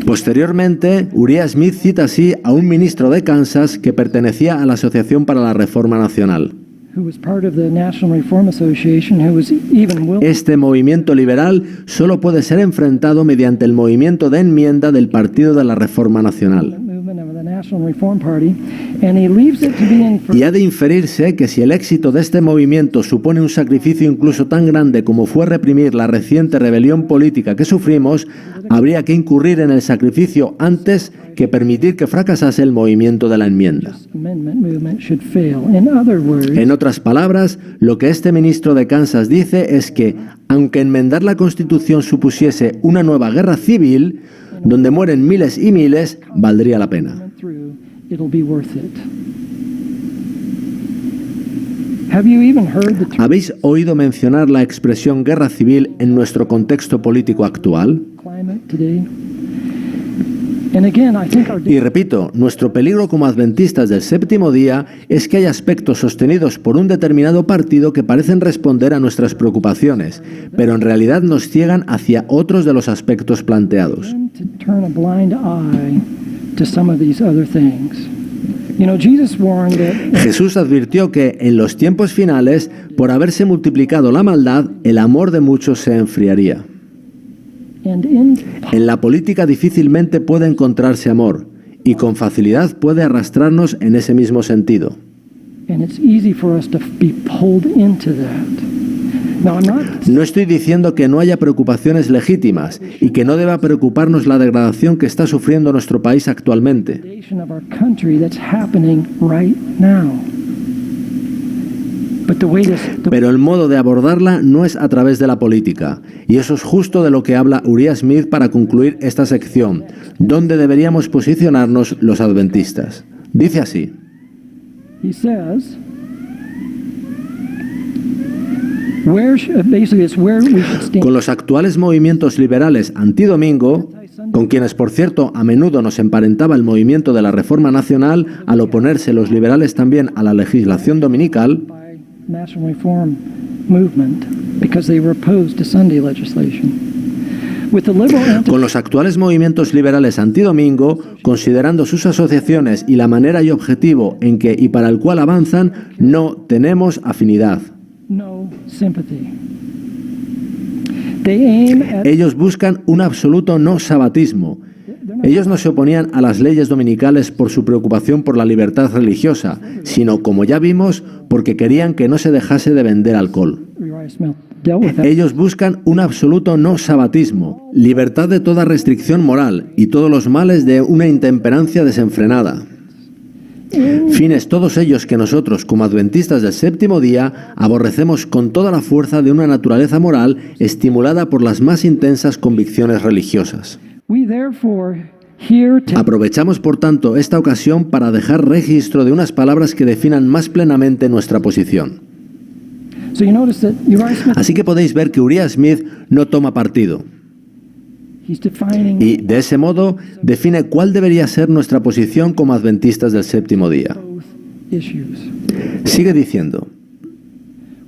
Posteriormente, Uriah Smith cita así a un ministro de Kansas que pertenecía a la Asociación para la Reforma Nacional. who was part of the National Reform Association, who was even willing Este movimiento liberal solo puede ser enfrentado mediante el movimiento de enmienda del Partido de la Reforma Nacional. movement of the National Reform Party, and he leaves it to be inferred Y ha de inferirse que si el éxito de este movimiento supone un sacrificio incluso tan grande como fue reprimir la reciente rebelión política que sufrimos, habría que incurrir en el sacrificio antes que permitir que fracasase el movimiento de la enmienda. amendment movement should fail. In other words, En otras palabras, lo que este ministro de Kansas dice es que, aunque enmendar la Constitución supusiese una nueva guerra civil, donde mueren miles y miles, valdría la pena. went through, it'll be worth it. Have you even heard the term ¿Habéis oído mencionar la expresión guerra civil en nuestro contexto político actual? climate today? And again, I think our Y repito, nuestro peligro como adventistas del séptimo día es que hay aspectos sostenidos por un determinado partido que parecen responder a nuestras preocupaciones, pero en realidad nos ciegan hacia otros de los aspectos planteados. to turn a blind eye to some of these other things. You know, Jesus warned that Jesús advirtió que en los tiempos finales, por haberse multiplicado la maldad, el amor de muchos se enfriaría. and in En la política difícilmente puede encontrarse amor, y con facilidad puede arrastrarnos en ese mismo sentido. and it's easy for us to be pulled into that. Now, I'm not No estoy diciendo que no haya preocupaciones legítimas y que no deba preocuparnos la degradación que está sufriendo nuestro país actualmente. foundation of our country that's happening right now. But the way this, Pero el modo de abordarla no es a través de la política. Y eso es justo de lo que habla Uriah Smith para concluir esta sección, donde deberíamos posicionarnos los adventistas. Dice así: he says, basically it's where we should stand. con los actuales movimientos liberales antidomingo, con quienes por cierto a menudo nos emparentaba el movimiento de la Reforma Nacional al oponerse los liberales también a la legislación dominical, By National Reform Movement because they were opposed to Sunday legislation. With the liberal Con los actuales movimientos liberales antidomingo, considerando sus asociaciones y la manera y objetivo en que y para el cual avanzan, no tenemos afinidad. no sympathy. They aim at Ellos buscan un absoluto no sabatismo. Ellos no se oponían a las leyes dominicales por su preocupación por la libertad religiosa, sino, como ya vimos, porque querían que no se dejase de vender alcohol. Uriah Smith dealt with that. Ellos buscan un absoluto no sabatismo, libertad de toda restricción moral y todos los males de una intemperancia desenfrenada. Fines todos ellos que nosotros, como adventistas del séptimo día, aborrecemos con toda la fuerza de una naturaleza moral estimulada por las más intensas convicciones religiosas. We therefore here to Aprovechamos, por tanto, esta ocasión para dejar registro de unas palabras que definan más plenamente nuestra posición. so you notice that Uriah Smith Así que podéis ver que Uriah Smith no toma partido he's defining y, de ese modo, define cuál debería ser nuestra posición como adventistas del séptimo día. both issues. Sigue diciendo: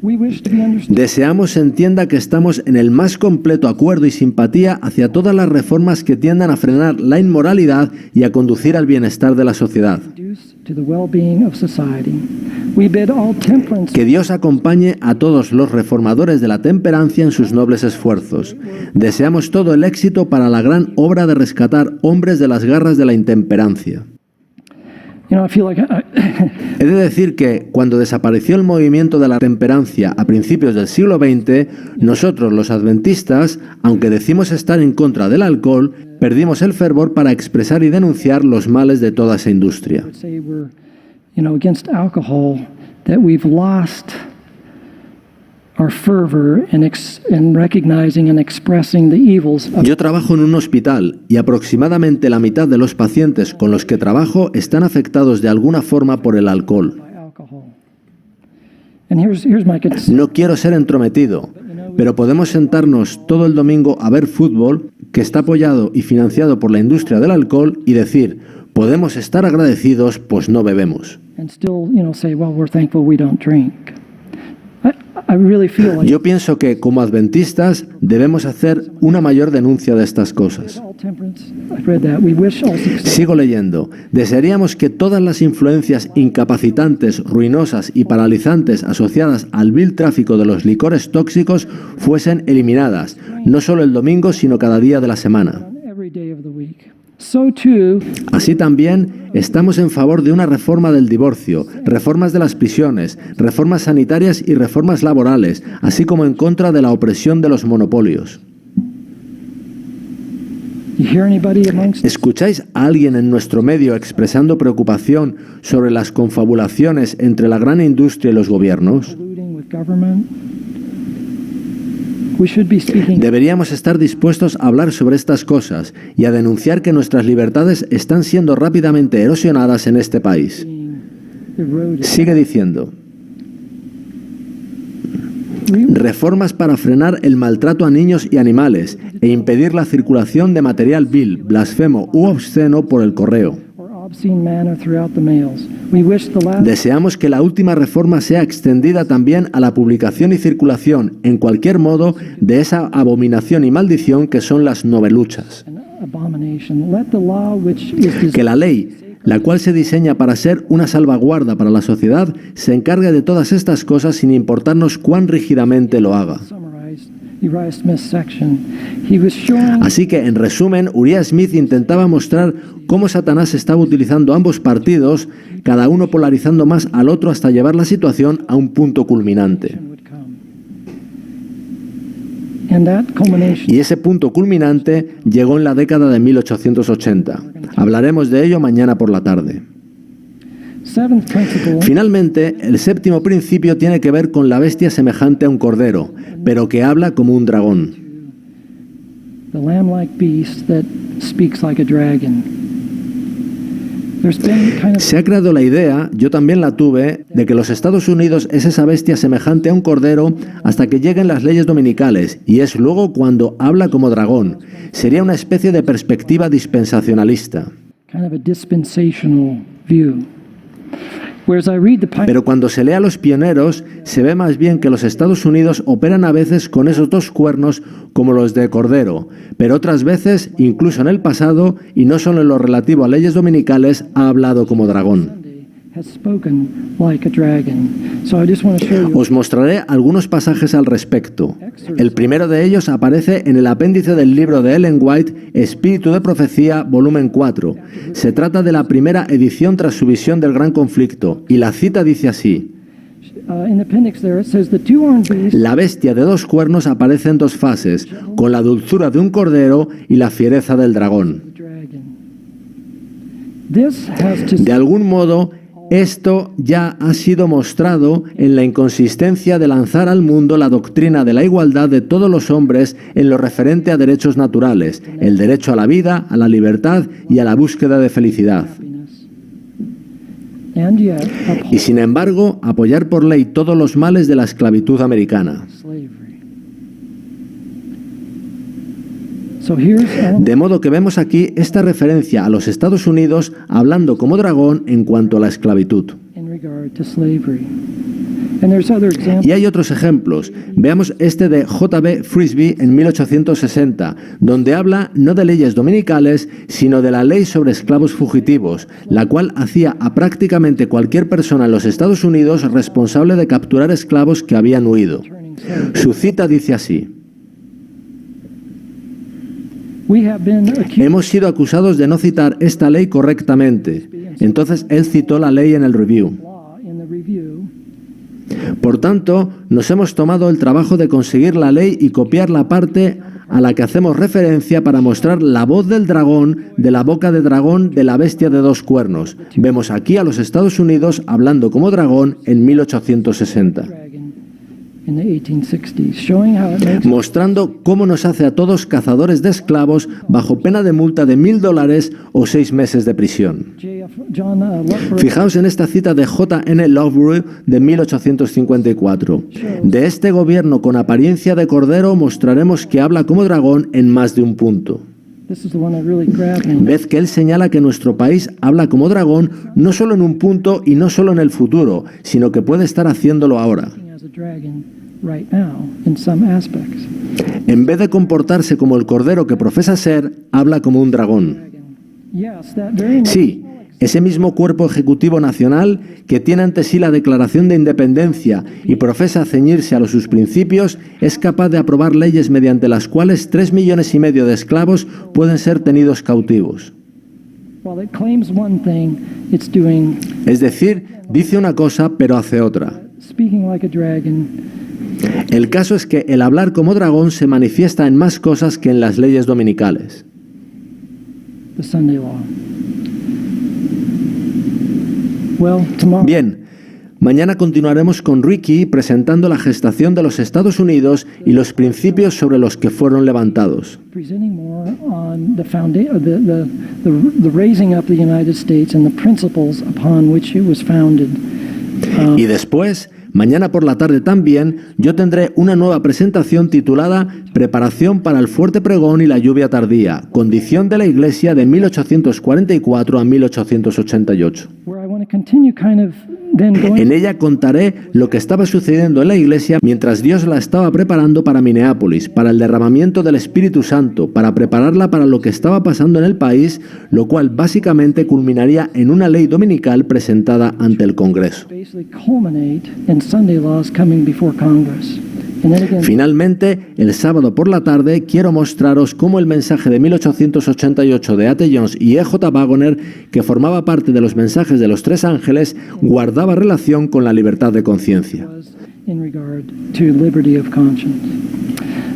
We wish to be understood deseamos se entienda que estamos en el más completo acuerdo y simpatía hacia todas las reformas que tiendan a frenar la inmoralidad y a conducir al bienestar de la sociedad. to the well-being of society. We bid all temperance Que Dios acompañe a todos los reformadores de la temperancia en sus nobles esfuerzos. Deseamos todo el éxito para la gran obra de rescatar hombres de las garras de la intemperancia. I feel like He de decir que, cuando desapareció el movimiento de la temperancia a principios del siglo XX, nosotros, los adventistas, aunque decimos estar en contra del alcohol, perdimos el fervor para expresar y denunciar los males de toda esa industria. would say we're, against alcohol, that we've lost our fervor in recognizing and expressing the evils of Yo trabajo en un hospital y aproximadamente la mitad de los pacientes con los que trabajo están afectados de alguna forma por el alcohol. by alcohol. And here's my concern. No quiero ser entrometido, pero podemos sentarnos todo el domingo a ver fútbol, que está apoyado y financiado por la industria del alcohol, y decir, podemos estar agradecidos, pues no bebemos. And still, say, well, we're thankful we don't drink. I really feel like Yo pienso que, como adventistas, debemos hacer una mayor denuncia de estas cosas. all temperance, I've read that. We wish all success. Sigo leyendo. Desearíamos que todas las influencias incapacitantes, ruinosas y paralizantes asociadas al vil tráfico de los licores tóxicos fuesen eliminadas, no solo el domingo, sino cada día de la semana. Every day of the week. So too, Así también estamos en favor de una reforma del divorcio, reformas de las prisiones, reformas sanitarias y reformas laborales, así como en contra de la opresión de los monopolios. you hear anybody amongst ¿Escucháis a alguien en nuestro medio expresando preocupación sobre las confabulaciones entre la gran industria y los gobiernos? colluding with government? We should be speaking Deberíamos estar dispuestos a hablar sobre estas cosas y a denunciar que nuestras libertades están siendo rápidamente erosionadas en este país. eroded. Sigue diciendo: reformas para frenar el maltrato a niños y animales e impedir la circulación de material vil, blasfemo u obsceno por el correo. or obscene manner throughout the mails. We wish the last Deseamos que la última reforma sea extendida también a la publicación y circulación, en cualquier modo, de esa abominación y maldición que son las noveluchas. an abomination. Let the law which is Que la ley, la cual se diseña para ser una salvaguarda para la sociedad, se encargue de todas estas cosas sin importarnos cuán rígidamente lo haga. summarized Uriah Smith's section. He was showing Así que, en resumen, Uriah Smith intentaba mostrar cómo Satanás estaba utilizando ambos partidos, cada uno polarizando más al otro hasta llevar la situación a un punto culminante. would come. And that culmination Y ese punto culminante llegó en la década de 1880. Hablaremos de ello mañana por la tarde. seventh principle Finalmente, el séptimo principio tiene que ver con la bestia semejante a un cordero, pero que habla como un dragón. the lamb-like beast that speaks like a dragon. There's been kind of Se ha creado la idea, yo también la tuve, de que los Estados Unidos es esa bestia semejante a un cordero hasta que lleguen las leyes dominicales, y es luego cuando habla como dragón. Sería una especie de perspectiva dispensacionalista. kind of a dispensational view. Whereas I read the Pero cuando se lee a los pioneros, se ve más bien que los Estados Unidos operan a veces con esos dos cuernos como los de cordero, pero otras veces, incluso en el pasado, y no solo en lo relativo a leyes dominicales, ha hablado como dragón. has spoken like a dragon. So I just want to show you. Os mostraré algunos pasajes al respecto. El primero de ellos aparece en el apéndice del libro de Ellen White, Espíritu de Profecía, volumen 4. Se trata de la primera edición tras su visión del gran conflicto, y la cita dice así: In the appendix there it says the two horned beast La bestia de dos cuernos aparece en dos fases, con la dulzura de un cordero y la fiereza del dragón. dragon. This has to De algún modo, esto ya ha sido mostrado en la inconsistencia de lanzar al mundo la doctrina de la igualdad de todos los hombres en lo referente a derechos naturales, el derecho a la vida, a la libertad y a la búsqueda de felicidad. happiness. And yet Y sin embargo, apoyar por ley todos los males de la esclavitud americana. slavery. So here's De modo que vemos aquí esta referencia a los Estados Unidos hablando como dragón en cuanto a la esclavitud. in regard to slavery. And there's other examples. Y hay otros ejemplos. Veamos este de J.B. Frisbee en 1860, donde habla no de leyes dominicales, sino de la ley sobre esclavos fugitivos, la cual hacía a prácticamente cualquier persona en los Estados Unidos responsable de capturar esclavos que habían huido. Turning slaves. Su cita dice así: We have been accused hemos sido acusados de no citar esta ley correctamente. Entonces él citó la ley en el review. of law in the review. Por tanto, nos hemos tomado el trabajo de conseguir la ley y copiar la parte a la que hacemos referencia para mostrar la voz del dragón, de la boca de dragón, de la bestia de dos cuernos. Vemos aquí a los Estados Unidos hablando como dragón en 1860, Dragon in the 1860s, showing how it makes mostrando cómo nos hace a todos cazadores de esclavos bajo pena de multa de $1,000 o 6 meses de prisión. John Lutford Fijaos en esta cita de J.N. Loughborough de 1854. De este gobierno con apariencia de cordero mostraremos que habla como dragón en más de un punto. This is the one that really grabbed me. Ved que él señala que nuestro país habla como dragón no solo en un punto y no solo en el futuro, sino que puede estar haciéndolo ahora. As a dragon right now in some aspects. En vez de comportarse como el cordero que profesa ser, habla como un dragón. Yes, that very Sí, ese mismo cuerpo ejecutivo nacional que tiene ante sí la Declaración de Independencia y profesa ceñirse a sus principios, es capaz de aprobar leyes mediante las cuales 3,5 millones de esclavos pueden ser tenidos cautivos. while it claims one thing, it's doing Es decir, dice una cosa pero hace otra. speaking like a dragon. El caso es que el hablar como dragón se manifiesta en más cosas que en las leyes dominicales. The Sunday law. Well, tomorrow Bien, mañana continuaremos con Ricky presentando la gestación de los Estados Unidos y los principios sobre los que fueron levantados. presenting more on the the raising up the United States and the principles upon which it was founded. Y después, mañana por la tarde también, yo tendré una nueva presentación titulada Preparación para el fuerte pregón y la lluvia tardía, condición de la Iglesia de 1844 a 1888. Where I want to continue kind of then going En ella contaré lo que estaba sucediendo en la Iglesia mientras Dios la estaba preparando para Minneapolis, para el derramamiento del Espíritu Santo, para prepararla para lo que estaba pasando en el país, lo cual básicamente culminaría en una ley dominical presentada ante el Congreso. basically culminate in Sunday laws coming before Congress. And then again, Finalmente, el sábado por la tarde quiero mostraros cómo el mensaje de 1888 de A.T. Jones y E.J. Waggoner, que formaba parte de los mensajes de los tres ángeles, guardaba relación con la libertad de conciencia. was in regard to liberty of conscience.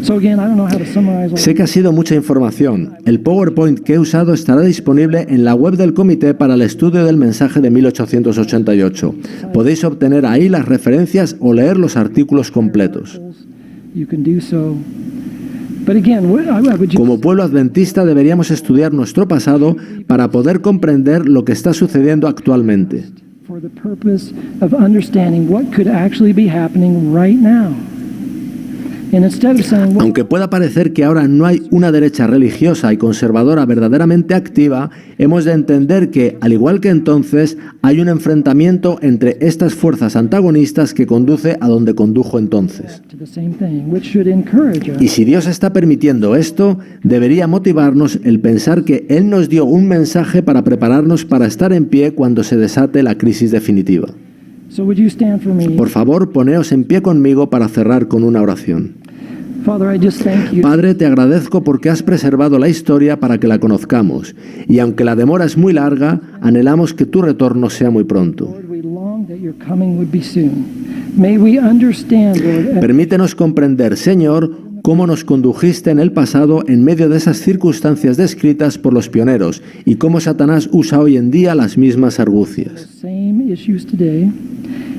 So again, I don't know how to summarize all Sé que ha sido mucha información. El PowerPoint que he usado estará disponible en la web del Comité para el Estudio del Mensaje de 1888. Podéis obtener ahí las referencias o leer los artículos completos. you can do so. But again, I would just Como pueblo adventista deberíamos estudiar nuestro pasado para poder comprender lo que está sucediendo actualmente. for the purpose of understanding what could actually be happening right now. And instead of saying, well, Aunque pueda parecer que ahora no hay una derecha religiosa y conservadora verdaderamente activa, hemos de entender que, al igual que entonces, hay un enfrentamiento entre estas fuerzas antagonistas que conduce a donde condujo entonces. to the same thing, which should encourage us Y si Dios está permitiendo esto, debería motivarnos el pensar que Él nos dio un mensaje para prepararnos para estar en pie cuando se desate la crisis definitiva. So would you stand for me? Por favor, poneos en pie conmigo para cerrar con una oración. Father, I just thank you. Padre, te agradezco porque has preservado la historia para que la conozcamos, y aunque la demora es muy larga, anhelamos que tu retorno sea muy pronto. Lord, we long that your coming would be soon. May we understand, Lord, Permítenos comprender, Señor, cómo nos condujiste en el pasado en medio de esas circunstancias descritas por los pioneros y cómo Satanás usa hoy en día las mismas the argucias. same issues today,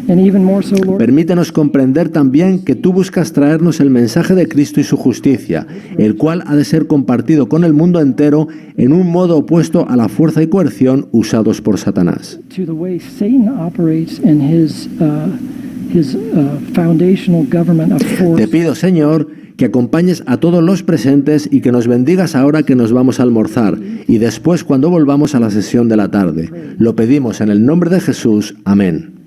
and even more so, Lord, Permítenos comprender también que tú buscas traernos el mensaje de Cristo y su justicia, el cual ha de ser compartido con el mundo entero en un modo opuesto a la fuerza y coerción usados por Satanás. to the way Satan operates in his foundational government of force. Te pido, Señor, que acompañes a todos los presentes y que nos bendigas ahora que nos vamos a almorzar y después cuando volvamos a la sesión de la tarde. Lo pedimos en el nombre de Jesús. Amén.